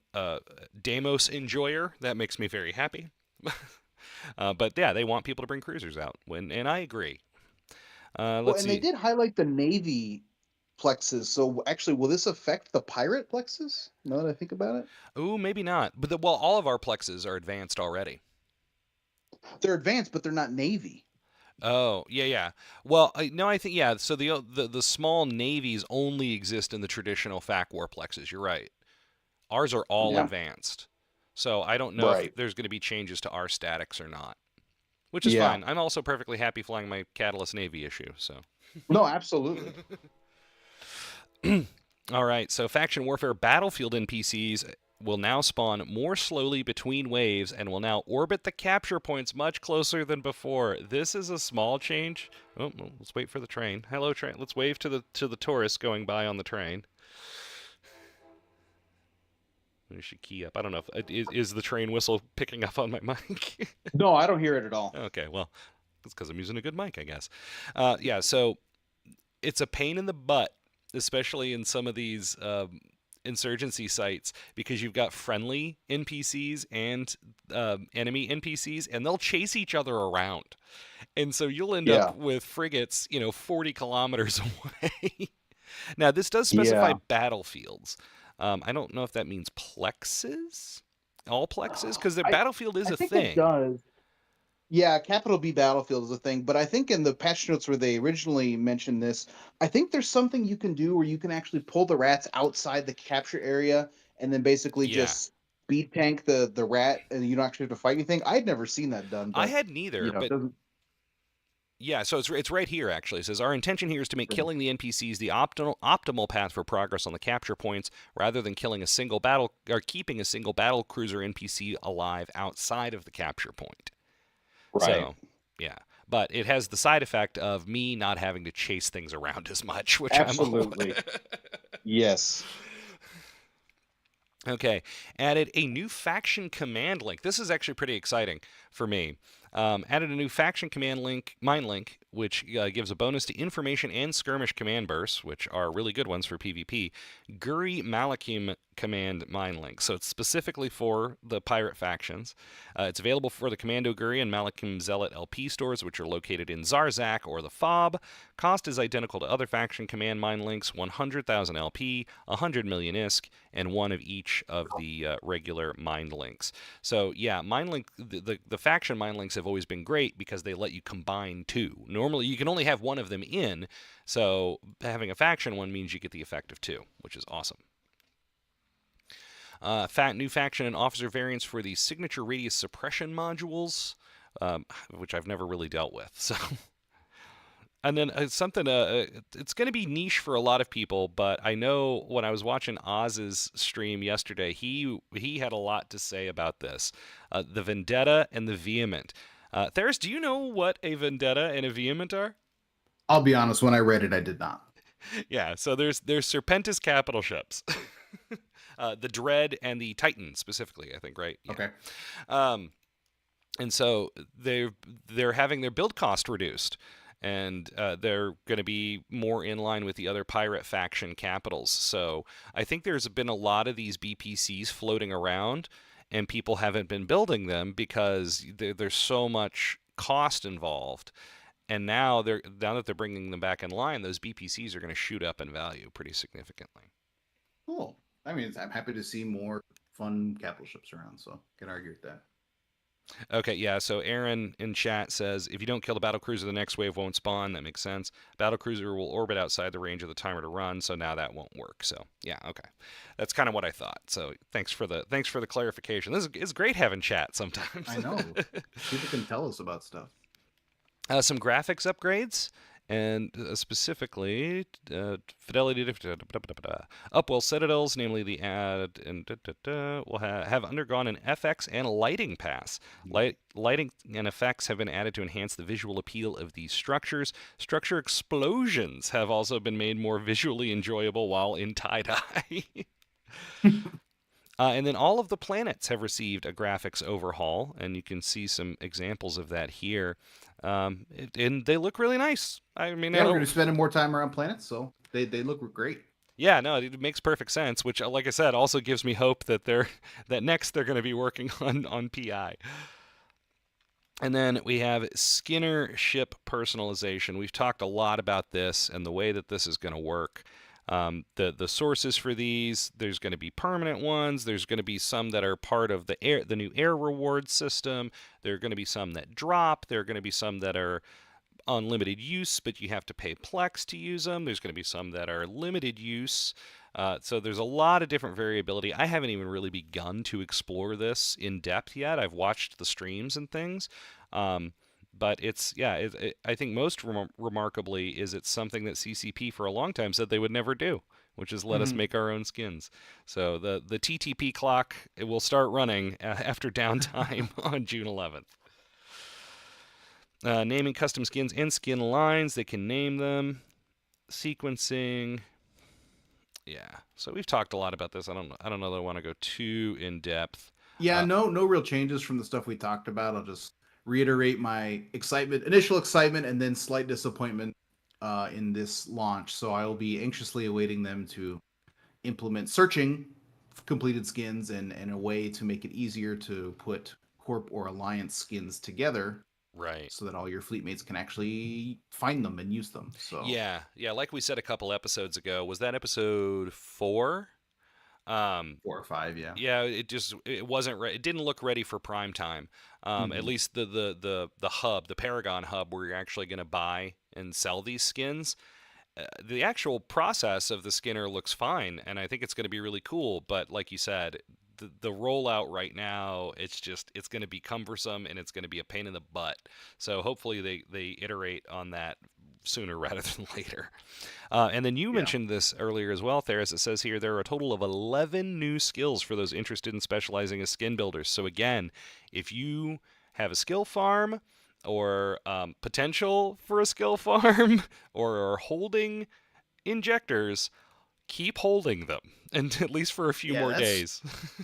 Deimos enjoyer, that makes me very happy. But yeah, they want people to bring cruisers out, and I agree. Well, Let's and they see. did highlight the Navy plexes. So actually, will this affect the pirate plexes? Now that I think about it, Ooh, maybe not. But well, all of our plexes are advanced already. they're advanced, but they're not Navy. Oh, yeah, yeah. Well, no, I think yeah. So the small navies only exist in the traditional FAC warplexes. You're right. Ours are all Yeah. advanced. So I don't know if Right. there's going to be changes to our statics or not, which is Yeah. fine. I'm also perfectly happy flying my Catalyst Navy issue. So. No, absolutely. All right, so faction warfare battlefield NPCs will now spawn more slowly between waves and will now orbit the capture points much closer than before. This is a small change. Oh, well, let's wait for the train. Hello, train. Let's wave to the tourists going by on the train. We should key up. I don't know if is the train whistle picking up on my mic. No, I don't hear it at all. Okay, well, it's because I'm using a good mic, I guess. Yeah, so it's a pain in the butt, especially in some of these insurgency sites, because you've got friendly NPCs and enemy NPCs, and they'll chase each other around. And so you'll end up Yeah. with frigates, 40 kilometers away. Now, this does specify Yeah. battlefields. I don't know if that means plexes, all plexes, because the I battlefield is I a think it thing. does. Yeah, capital B Battlefield is a thing, but I think in the patch notes where they originally mentioned this, I think there's something you can do where you can actually pull the rats outside the capture area and then basically Yeah, just speed tank the rat and you don't actually have to fight anything. I'd never seen that done, I but had neither, it but doesn't. yeah, so it's right here actually. It says our intention here is to make killing the NPCs the optimal path for progress on the capture points, rather than killing a single battle or keeping a single battle cruiser NPC alive outside of the capture point. Right. So, yeah. but it has the side effect of me not having to chase things around as much, which I'm all. Absolutely. Yes. Okay, added a new faction command link. This is actually pretty exciting for me. Added a new faction command link, mine link, which gives a bonus to information and skirmish command bursts, which are really good ones for PvP. Guri Malakim command mine link. So it's specifically for the pirate factions. It's available for the Commando Guri and Malakim Zealot LP stores, which are located in Zarzak or the FOB. Cost is identical to other faction command mine links: 100,000 LP, 100 million ISK, and one of each of the regular mine links. So yeah, mine link the faction mine links have always been great because they let you combine two. Normally you can only have one of them in, so having a faction one means you get the effect of two, which is awesome. New faction and officer variants for the signature radius suppression modules, which I've never really dealt with. So. And then something, it's going to be niche for a lot of people, but I know when I was watching Oz's stream yesterday, he had a lot to say about this. The Vendetta and the Vehement. Tharus, do you know what a Vendetta and a Vehement are? I'll be honest, when I read it, I did not. Yeah, so there's Serpentis capital ships. The Dread and the Titan specifically, I think, right? Yeah. Okay. And so they're having their build cost reduced. And they're going to be more in line with the other pirate faction capitals. So I think there's been a lot of these BPCs floating around, and people haven't been building them because there's so much cost involved. And now that they're bringing them back in line, those BPCs are going to shoot up in value pretty significantly. Cool. I mean, I'm happy to see more fun capital ships around, so can't argue with that. Okay, yeah, so Aaron in chat says, if you don't kill the battlecruiser, the next wave won't spawn. That makes sense. Battlecruiser will orbit outside the range of the timer to run, so now that won't work. So, yeah, okay. That's kind of what I thought. So, thanks for the clarification. It's great having chat sometimes. I know. People can tell us about stuff. Some graphics upgrades, and specifically fidelity Upwell citadels, namely the ad and will have undergone an FX and lighting pass. Lighting and effects have been added to enhance the visual appeal of these structures. Structure explosions have also been made more visually enjoyable while in tie-dye. And then all of the planets have received a graphics overhaul, and you can see some examples of that here. And they look really nice. I mean, yeah, we're going to be spending more time around planets, so they look great. Yeah, no, it makes perfect sense. Which, like I said, also gives me hope that next they're going to be working on PI. And then we have Skinner ship personalization. We've talked a lot about this and the way that this is going to work. The sources for these, there's going to be permanent ones. There's going to be some that are part of the new air reward system. There are going to be some that drop. There are going to be some that are unlimited use, but you have to pay Plex to use them. There's going to be some that are limited use. So there's a lot of different variability. I haven't even really begun to explore this in depth yet. I've watched the streams and things. But I think most remarkably is it's something that CCP for a long time said they would never do, which is let us make our own skins. So the TTP clock, it will start running after downtime on June 11th. Naming custom skins and skin lines, they can name them. Sequencing. Yeah, so we've talked a lot about this. I don't know that I want to go too in depth. Yeah, no real changes from the stuff we talked about. I'll just reiterate my initial excitement, and then slight disappointment in this launch. So I will be anxiously awaiting them to implement searching completed skins and a way to make it easier to put Corp or Alliance skins together. Right. So that all your fleet mates can actually find them and use them. So yeah, like we said a couple episodes ago, was that episode 4? 4 or 5, yeah. Yeah, it wasn't it didn't look ready for prime time. At least the hub, the Paragon hub, where you're actually going to buy and sell these skins. The actual process of the skinner looks fine, and I think it's going to be really cool. But like you said, the rollout right now, it's going to be cumbersome and it's going to be a pain in the butt. So hopefully they iterate on that sooner rather than later. And then you mentioned this earlier as well, Tharus. It says here there are a total of 11 new skills for those interested in specializing as skin builders. So again, if you have a skill farm or potential for a skill farm or are holding injectors, keep holding them, and at least for a few Yeah, more days.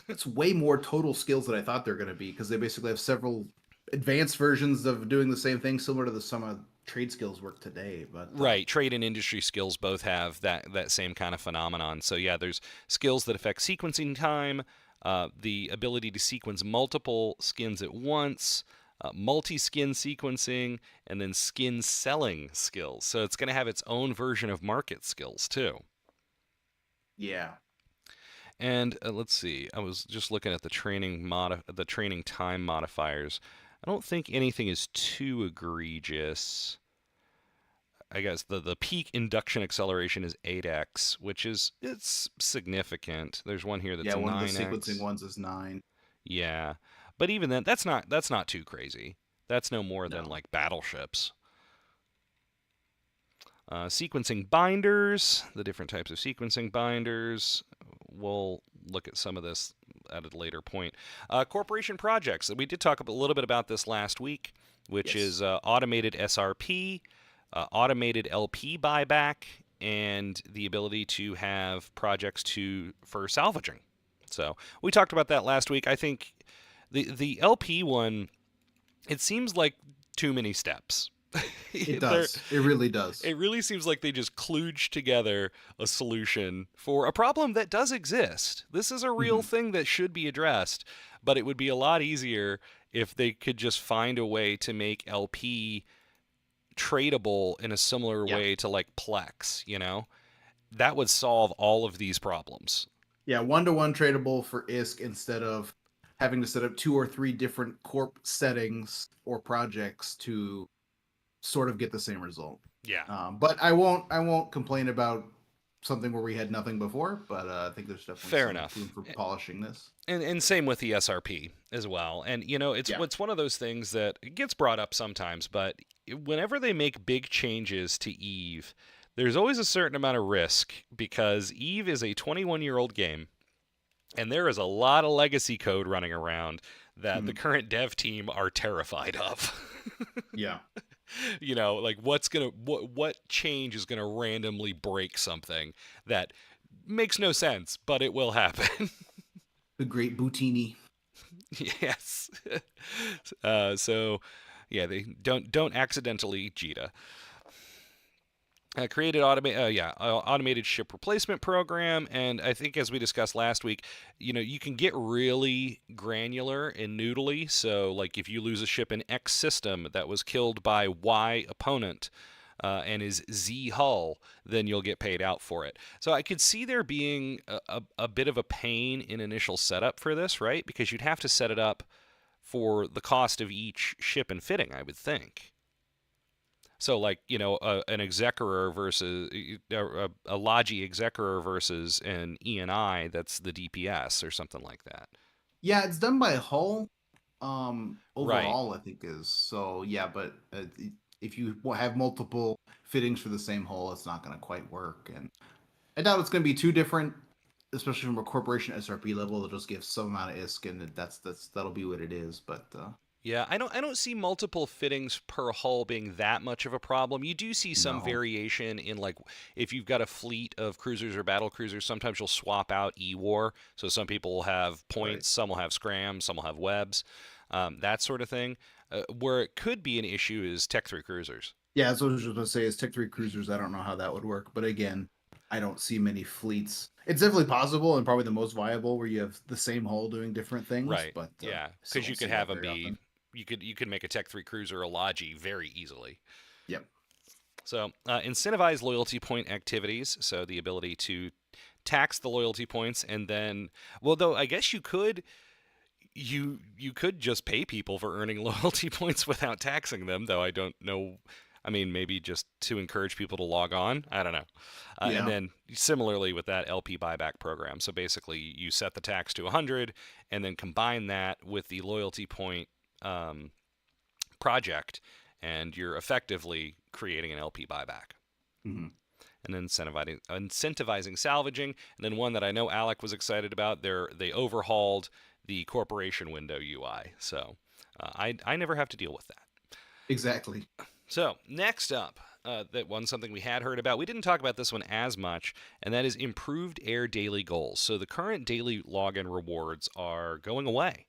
that's way more total skills than I thought they're going to be, because they basically have several advanced versions of doing the same thing, similar to the some of trade skills work today. But Right, trade and industry skills both have that same kind of phenomenon. So yeah, there's skills that affect sequencing time, the ability to sequence multiple skins at once, multi-skin sequencing, and then skin selling skills. So it's going to have its own version of market skills too. yeah, And let's see, I was just looking at the training time modifiers. I don't think anything is too egregious. I guess the peak induction acceleration is 8x, which is it's significant. There's one here that's yeah, one of the sequencing 9x. ones is 9. Yeah. But even then that's not too crazy. That's no more than No. like battleships. Sequencing binders, the different types of sequencing binders. We'll look at some of this at a later point. Corporation projects. We did talk a little bit about this last week, which Yes. is automated SRP, automated LP buyback, and the ability to have projects for salvaging. So we talked about that last week. I think the LP one, it seems like too many steps. It They're, does. It really does. it really seems like they just kludged together a solution for a problem that does exist. This is a real Mhm. thing that should be addressed, but it would be a lot easier if they could just find a way to make LP tradable in a similar Yeah. way to like Plex. That would solve all of these problems. Yeah, 1-to-1 tradable for ISK instead of having to set up 2 or 3 different corp settings or projects to sort of get the same result. Yeah. But I won't complain about something where we had nothing before. But I think there's definitely Fair some room enough. for polishing this. And same with the SRP as well. And Yeah. it's one of those things that it gets brought up sometimes, but whenever they make big changes to Eve, there's always a certain amount of risk because Eve is a 21-year-old game, and there is a lot of legacy code running around that the Mhm. current dev team are terrified of. Yeah. Like what change is gonna randomly break something that makes no sense, but it will happen. The great Boutini. Yes. So, yeah, they don't accidentally Jita. Created automated ship replacement program, and I think as we discussed last week, you can get really granular and noodly. So, like if you lose a ship in X system that was killed by Y opponent, and is Z hull, then you'll get paid out for it. So I could see there being a bit of a pain in initial setup for this, right? Because you'd have to set it up for the cost of each ship and fitting, I would think. So, like, an executor versus a Logi executor versus an E&I that's the DPS or something like that. Yeah, it's done by Hull. Right. Overall, I think is so. Yeah, but if you have multiple fittings for the same hull, it's not going to quite work. And I doubt it's going to be too different, especially from a corporation SRP level. They'll just give some amount of ISK, and that'll be what it is. But Yeah, I don't see multiple fittings per hull being that much of a problem. You do see some no, variation in like if you've got a fleet of cruisers or battle cruisers, sometimes you'll swap out E-War. So some people will have right? points, some will have scrams, some will have webs, that sort of thing. Where it could be an issue is Tech 3 cruisers. Yeah, that's what I was just going to say. Is Tech 3 cruisers? I don't know how that would work, but again, I don't see many fleets. It's definitely possible and probably the most viable where you have the same hull doing different things. Right. But Yeah, still because you don't could see have that them very be often. you could make a Tech 3 cruiser a Logi very easily. Yep. So, incentivize loyalty point activities. So, the ability to tax the loyalty points and then, well, though, I guess you could just pay people for earning loyalty points without taxing them, though I don't know. I mean, maybe just to encourage people to log on. I don't know. And Yeah. then similarly with that LP buyback program. So basically, you set the tax to 100 and then combine that with the loyalty point project, and you're effectively creating an LP buyback. Hmm. And then incentivizing salvaging, and then one that I know Alec was excited about. They overhauled the corporation window UI, so I never have to deal with that. Exactly. So next up, that one something we had heard about. We didn't talk about this one as much, and that is improved air daily goals. So the current daily login rewards are going away,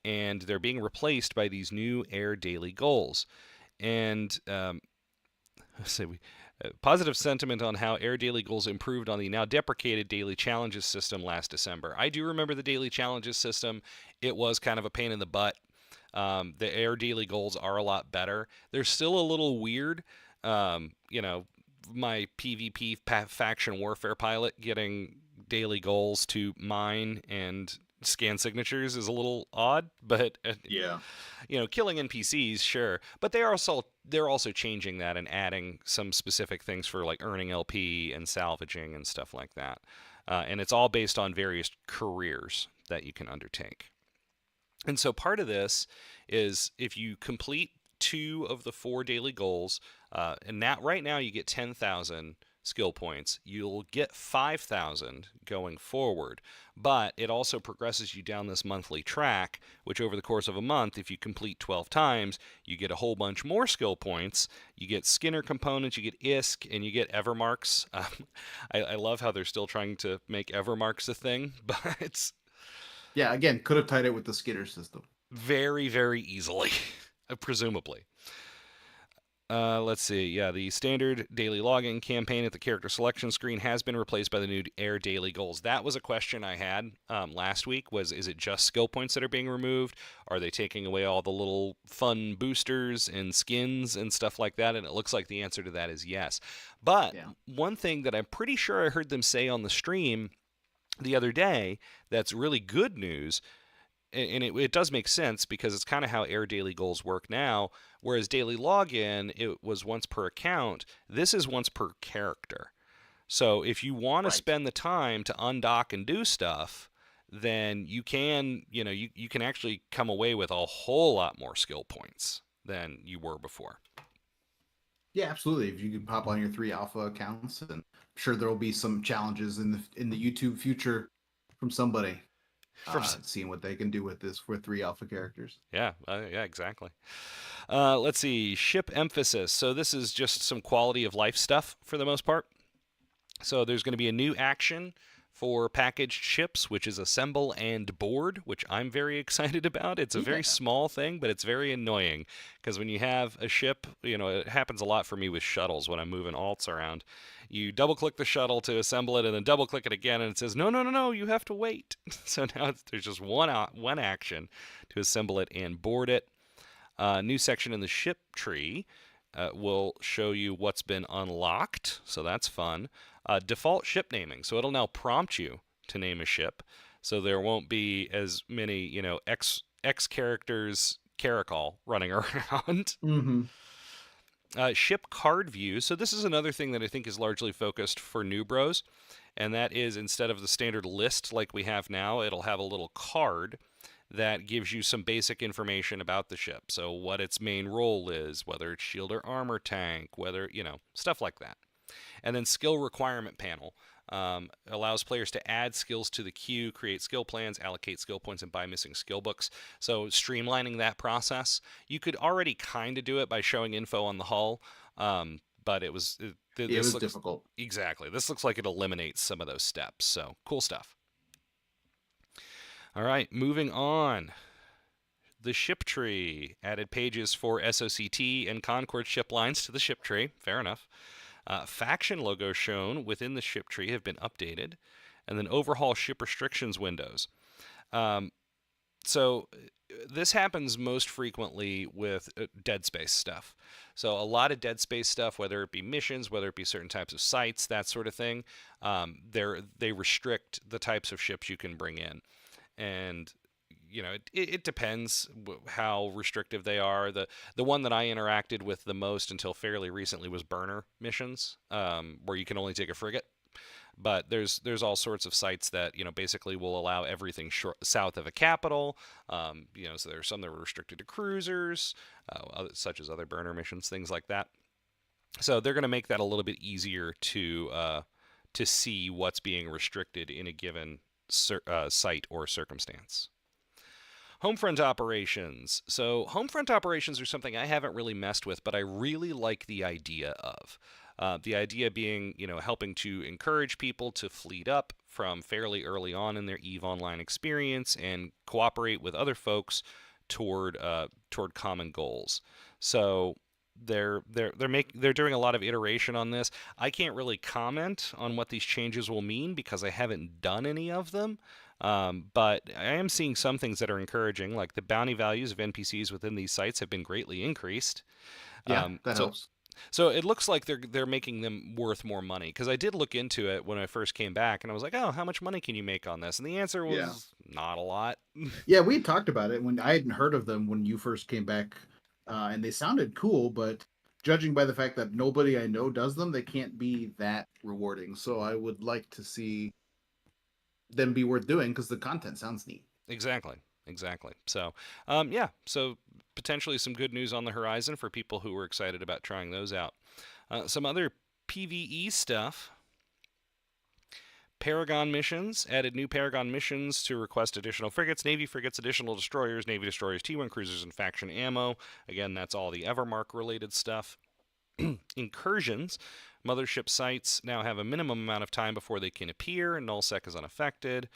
and they're being replaced by these new air daily goals. And so positive sentiment on how Air Daily Goals improved on the now deprecated Daily Challenges system last December. I do remember the Daily Challenges system. It was kind of a pain in the butt. The Air Daily Goals are a lot better. They're still a little weird. You know, my PvP faction warfare pilot getting daily goals to mine and scan signatures is a little odd, but Yeah. killing NPCs, sure, but they're also changing that and adding some specific things for like earning LP and salvaging and stuff like that. And it's all based on various careers that you can undertake. And so part of this is if you complete 2 of the 4 daily goals, and now right now you get 10,000 skill points. You'll get 5,000 going forward, but it also progresses you down this monthly track, which over the course of a month, if you complete 12 times, you get a whole bunch more skill points. You get Skinner components, you get ISK, and you get Evermarks. I love how they're still trying to make Evermarks a thing, but Yeah, again, could have tied it with the skitter system. very, very easily, presumably. Let's see. Yeah, the standard daily login campaign at the character selection screen has been replaced by the new Air Daily Goals. That was a question I had last week. Is it just skill points that are being removed? Are they taking away all the little fun boosters and skins and stuff like that? And it looks like the answer to that is yes. But Yeah. one thing that I'm pretty sure I heard them say on the stream the other day that's really good news, and it does make sense because it's kind of how Air Daily Goals work now. Whereas daily login, it was once per account. This is once per character. So if you want to Right. spend the time to undock and do stuff, then you can, you can actually come away with a whole lot more skill points than you were before. Yeah, absolutely. If you can pop on your 3 alpha accounts, and I'm sure there will be some challenges in the YouTube future from somebody From seeing what they can do with this for 3 alpha characters. yeah, exactly. Let's see, ship emphasis. So this is just some quality of life stuff for the most part. So there's going to be a new action for packaged ships, which is assemble and board, which I'm very excited about. It's a very Yeah. small thing, but it's very annoying because when you have a ship, it happens a lot for me with shuttles when I'm moving alts around. You double click the shuttle to assemble it and then double click it again, and it says, no, no, no, no, you have to wait. So now there's just one action to assemble it and board it. New section in the ship tree will show you what's been unlocked, so that's fun. Default ship naming, so it'll now prompt you to name a ship, so there won't be as many, X characters Caracol running around. Mm-hmm. Ship card view, so this is another thing that I think is largely focused for new bros, and that is instead of the standard list like we have now, it'll have a little card that gives you some basic information about the ship. So what its main role is, whether it's shield or armor tank, whether, stuff like that. And then skill requirement panel allows players to add skills to the queue, create skill plans, allocate skill points, and buy missing skill books. So streamlining that process. You could already kind of do it by showing info on the hull, but it was this looks difficult. exactly. This looks like it eliminates some of those steps. So cool stuff. All right, moving on. The ship tree added pages for SOCT and Concord ship lines to the ship tree. Fair enough. Faction logos shown within the ship tree have been updated, and then overhaul ship restrictions windows. So this happens most frequently with Dead Space stuff. So a lot of Dead Space stuff, whether it be missions, whether it be certain types of sites, that sort of thing, they restrict the types of ships you can bring in, and it depends how restrictive they are. The one that I interacted with the most until fairly recently was burner missions, where you can only take a frigate. But there's all sorts of sites that basically will allow everything south of a capital. So there's some that are restricted to cruisers, such as other burner missions, things like that. So they're going to make that a little bit easier to see what's being restricted in a given site or circumstance. Homefront operations. So homefront operations are something I haven't really messed with, but I really like the idea of. The idea being, helping to encourage people to fleet up from fairly early on in their EVE Online experience and cooperate with other folks toward common goals. So they're doing a lot of iteration on this. I can't really comment on what these changes will mean because I haven't done any of them. But I am seeing some things that are encouraging, like the bounty values of NPCs within these sites have been greatly increased. Yeah, Um, that so helps. so it looks like they're making them worth more money because I did look into it when I first came back and I was like, oh, how much money can you make on this? And the answer Yeah. was not a lot. Yeah, we had talked about it when I hadn't heard of them when you first came back, and they sounded cool, but judging by the fact that nobody I know does them, they can't be that rewarding. So I would like to see them be worth doing because the content sounds neat. Exactly. Exactly. So, yeah. So potentially some good news on the horizon for people who were excited about trying those out. Some other PVE stuff. Paragon missions added new Paragon missions to request additional frigates, Navy frigates, additional destroyers, Navy destroyers, T1 cruisers, and faction ammo. Again, that's all the Evermark related stuff. Incursions. Mothership sites now have a minimum amount of time before they can appear. Nullsec is unaffected.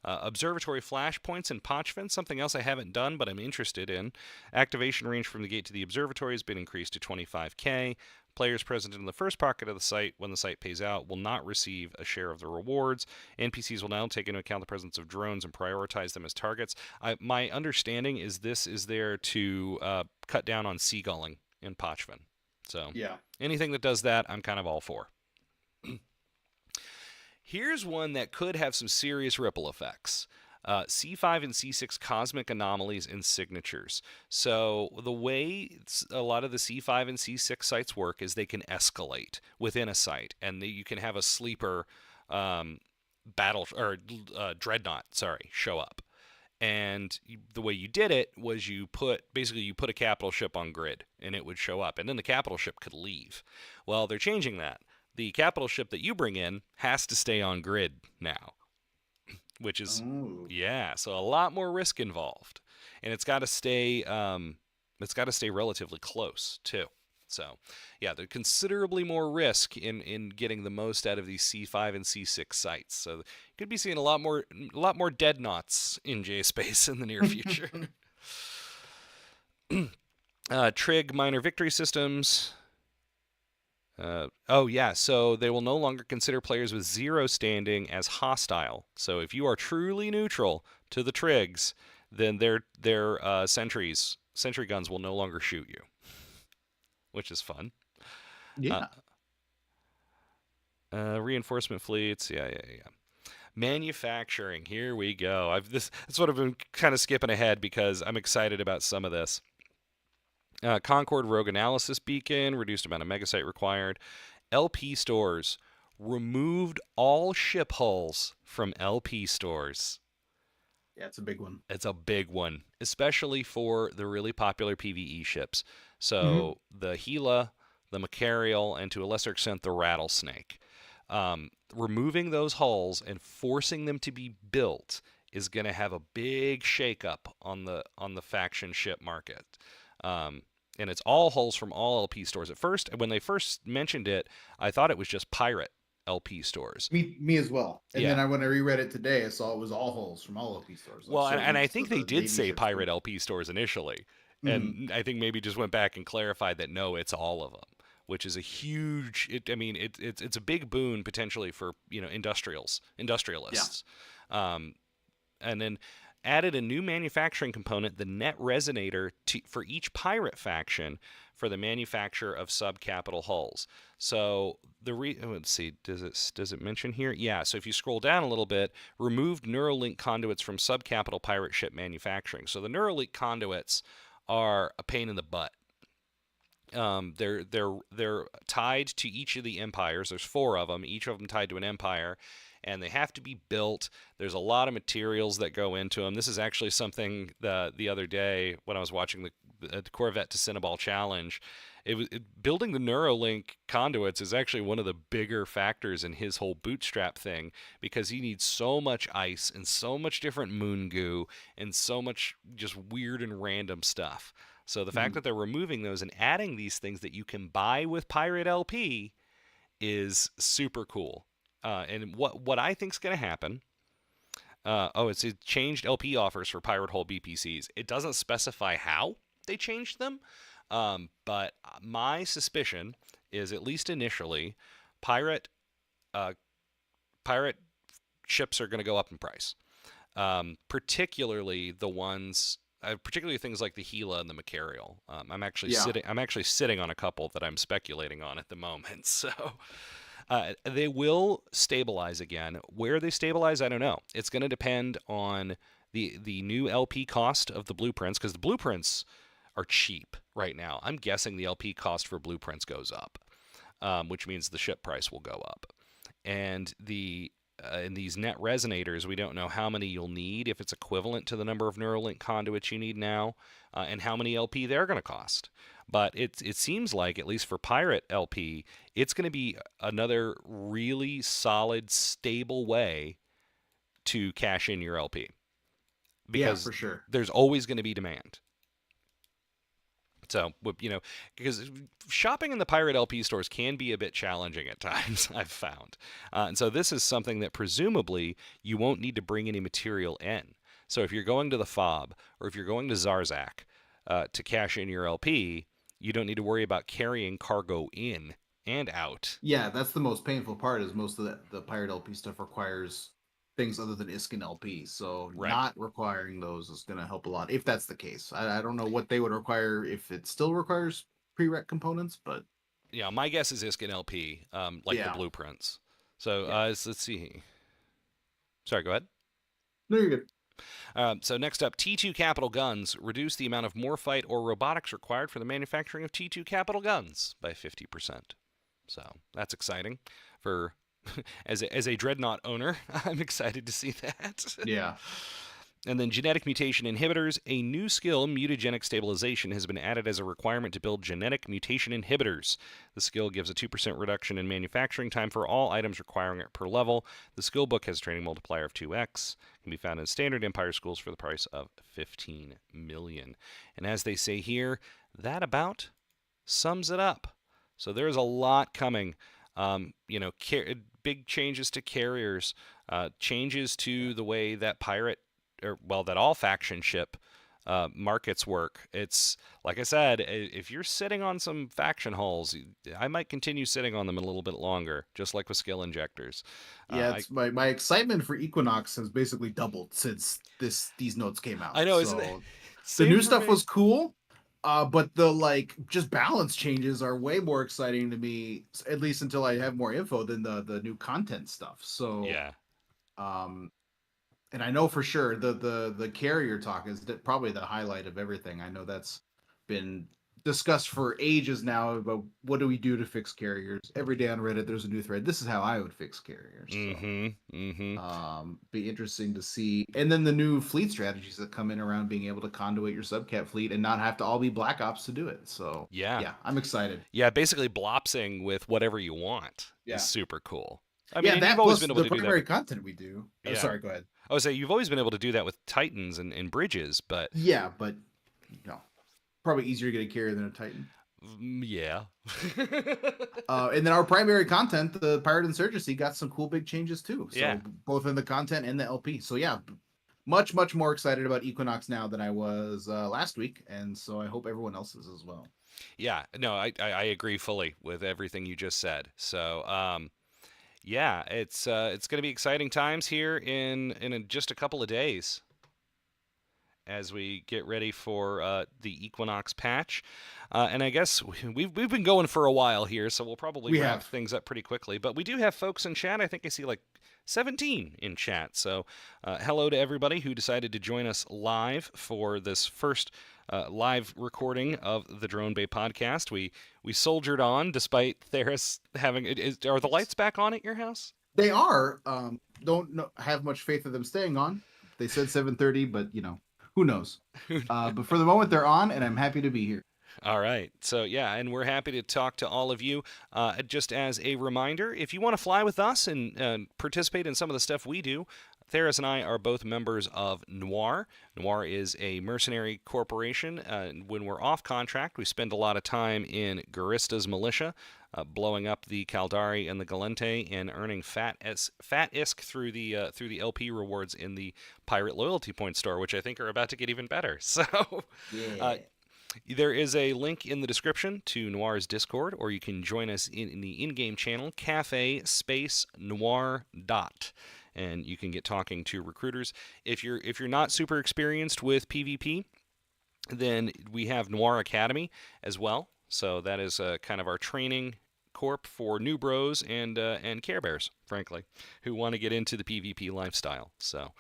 Observatory flashpoints in Pochvin, something else I haven't done but I'm interested in. Activation range from the gate to the observatory has been increased to 25k. Players present in the first pocket of the site when the site pays out will not receive a share of the rewards. NPCs will now take into account the presence of drones and prioritize them as targets. My understanding is this is there to cut down on seagulling in Pochvin. So Yeah. anything that does that, I'm kind of all for. Here's one that could have some serious ripple effects. C5 and C6 cosmic anomalies and signatures. So the way a lot of the C5 and C6 sites work is they can escalate within a site, and you can have a sleeper battle or dreadnought, show up. And the way you did it was you put a capital ship on grid, and it would show up, and then the capital ship could leave. Well, they're changing that. The capital ship that you bring in has to stay on grid now, which is Oh. yeah, so a lot more risk involved, and it's got to stay relatively close too. So yeah, there's considerably more risk in getting the most out of these C5 and C6 sites. So you could be seeing a lot more dead knots in J space in the near future. Trig minor victory systems. So they will no longer consider players with 0 standing as hostile. So if you are truly neutral to the Trigs, then their sentry guns will no longer shoot you, which is fun. Yeah. Reinforcement fleets, yeah. Manufacturing, here we go. That's what I've been kind of skipping ahead because I'm excited about some of this. Concord Rogue Analysis Beacon, reduced amount of megasite required. LP stores, removed all ship hulls from LP stores. Yeah, it's a big one. It's a big one, especially for the really popular PvE ships. So the Gila, the Macarial, and to a lesser extent the Rattlesnake. Removing those hulls and forcing them to be built is going to have a big shakeup on the faction ship market. And it's all hulls from all LP stores. At first, when they first mentioned it, I thought it was just pirate LP stores. Me as well. And Yeah. then when I reread it today, I saw it was all holes from all LP stores. Well, So and I most think of they the did Navy say ships pirate do. LP stores initially. And I think maybe just went back and clarified that no, it's all of them, which is a huge. It's a big boon potentially for industrialists. Yeah. And then added a new manufacturing component, the net resonator, for each pirate faction for the manufacture of subcapital hulls. So let's see, does it mention here? Yeah. So if you scroll down a little bit, removed Neuralink conduits from subcapital pirate ship manufacturing. So the Neuralink conduits are a pain in the butt. They're tied to each of the empires. There's 4 of them, each of them tied to an empire, and they have to be built. There's a lot of materials that go into them. This is actually something the other day when I was watching Corvette to Cinnaball challenge. Building the Neuralink conduits is actually one of the bigger factors in his whole bootstrap thing, because he needs so much ice and so much different moon goo and so much just weird and random stuff. So the fact Mhm. that they're removing those and adding these things that you can buy with Pirate LP is super cool. And what I think is going to happen. It changed LP offers for Pirate Hole BPCs. It doesn't specify how they changed them, but my suspicion is, at least initially, pirate uh, pirate ships are going to go up in price. Particularly the ones, particularly things like the Gila and the Macarial. Yeah. I'm actually sitting on a couple that I'm speculating on at the moment. So they will stabilize again. Where they stabilize, I don't know. It's going to depend on the new LP cost of the blueprints, because the blueprints are cheap right now. I'm guessing the LP cost for blueprints goes up, which means the ship price will go up. And in these net resonators, we don't know how many you'll need, if it's equivalent to the number of Neuralink conduits you need now, and how many LP they're going to cost. But it seems like, at least for Pirate LP, it's going to be another really solid, stable way to cash in your LP, Yeah, because for sure. there's always going to be demand. So, because shopping in the Pirate LP stores can be a bit challenging at times, I've found. And so this is something that presumably you won't need to bring any material in. So if you're going to the FOB, or if you're going to Zarzak to cash in your LP, you don't need to worry about carrying cargo in and out. Yeah, that's the most painful part. Is most of the Pirate LP stuff requires things other than ISK and LP. So Right. not requiring those is going to help a lot if that's the case. I don't know what they would require if it still requires prereq components, but Yeah, my guess is ISK and LP, like the yeah, blueprints. So yeah. let's see. Sorry, go ahead. No, you're good. So next up, T2 capital guns reduce the amount of morphite or robotics required for the manufacturing of T2 capital guns by 50%. So that's exciting for as a dreadnought owner. I'm excited to see that. Yeah. And then genetic mutation inhibitors. A new skill, mutagenic stabilization, has been added as a requirement to build genetic mutation inhibitors. The skill gives a 2% reduction in manufacturing time for all items requiring it per level. The skill book has a training multiplier of 2x. Can be found in standard Empire schools for the price of 15 million. And as they say here, that about sums it up. So there's a lot coming. Big changes to carriers, changes to the way that that all faction ship markets work. It's like I said, if you're sitting on some faction hulls, I might continue sitting on them a little bit longer, just like with skill injectors. Yeah, I it's my excitement for Equinox has basically doubled since these notes came out. I know, isn't it? So the Same new for stuff me. was cool, but the just balance changes are way more exciting to me, at least until I have more info than the new content stuff. So Yeah. um and I know for sure the carrier talk is probably the highlight of everything. I know that's been discussed for ages now about what do we do to fix carriers. Every day on Reddit there's a new thread. This is how I would fix carriers. So Mm-hmm. Mm-hmm. be interesting to see. And then the new fleet strategies that come in around being able to conduit your subcat fleet and not have to all be black ops to do it. So Yeah. yeah, I'm excited. Yeah. Basically, blopsing with whatever you want is Yeah. super cool. I mean, Yeah, and you've that always plus been able the to do that primary with. content we do. Oh, Yeah. sorry, go ahead. I would say you've always been able to do that with Titans and bridges, but Yeah, but probably easier to get a carrier than a Titan. yeah. And then our primary content, the Pirate Insurgency, got some cool big changes too. So Yeah. both in the content and the LP. So yeah, much more excited about Equinox now than I was last week, and so I hope everyone else is as well. Yeah. No, I agree fully with everything you just said. So, yeah, it's going to be exciting times here in just a couple of days as we get ready for the Equinox patch. And I guess we've been going for a while here, so we'll probably We wrap have. things up pretty quickly. But we do have folks in chat. I think I see like 17 in chat. So hello to everybody who decided to join us live for this first live recording of the Drone Bay podcast. We soldiered on despite Tharus having. Are the lights back on at your house? They are. Don't have much faith of them staying on. They said 7:30, but Who knows? But for the moment, they're on, and I'm happy to be here. All right. So, yeah, and we're happy to talk to all of you. Just as a reminder, if you want to fly with us and participate in some of the stuff we do, Tharus and I are both members of Noir. Noir is a mercenary corporation. When we're off contract, we spend a lot of time in Garista's militia, blowing up the Caldari and the Galente, and earning fat isk through the LP rewards in the Pirate Loyalty Point store, which I think are about to get even better. So, Yeah. there is a link in the description to Noir's Discord, or you can join us in the in-game channel, Cafe Space Noir Dot, and you can get talking to recruiters. If you're not super experienced with PvP, then we have Noir Academy as well. So that is kind of our training corp for new bros and Care Bears, frankly, who want to get into the PvP lifestyle. So.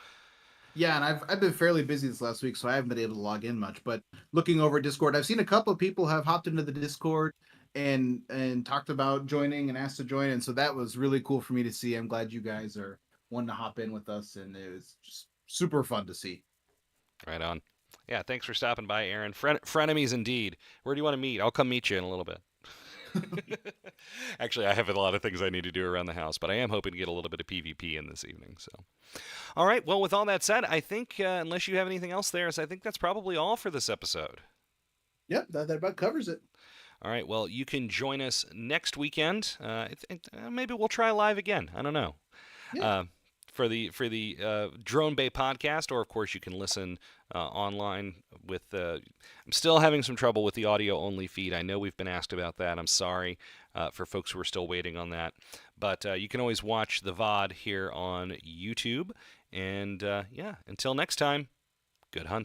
Yeah, and I've been fairly busy this last week, so I haven't been able to log in much. But looking over at Discord, I've seen a couple of people have hopped into the Discord and talked about joining and asked to join, and so that was really cool for me to see. I'm glad you guys are wanting to hop in with us, and it was just super fun to see. Right on. Yeah, thanks for stopping by, Aaron. Frenemies indeed. Where do you want to meet? I'll come meet you in a little bit. Actually, I have a lot of things I need to do around the house, but I am hoping to get a little bit of PvP in this evening. So, all right. Well, with all that said, I think unless you have anything else there, so I think that's probably all for this episode. Yep, that about covers it. All right. Well, you can join us next weekend. Maybe we'll try live again. I don't know. Yeah. For the Drone Bay podcast, or of course you can listen online with I'm still having some trouble with the audio only feed. I know we've been asked about that. I'm sorry for folks who are still waiting on that, but you can always watch the VOD here on YouTube. And yeah, until next time, good hunting.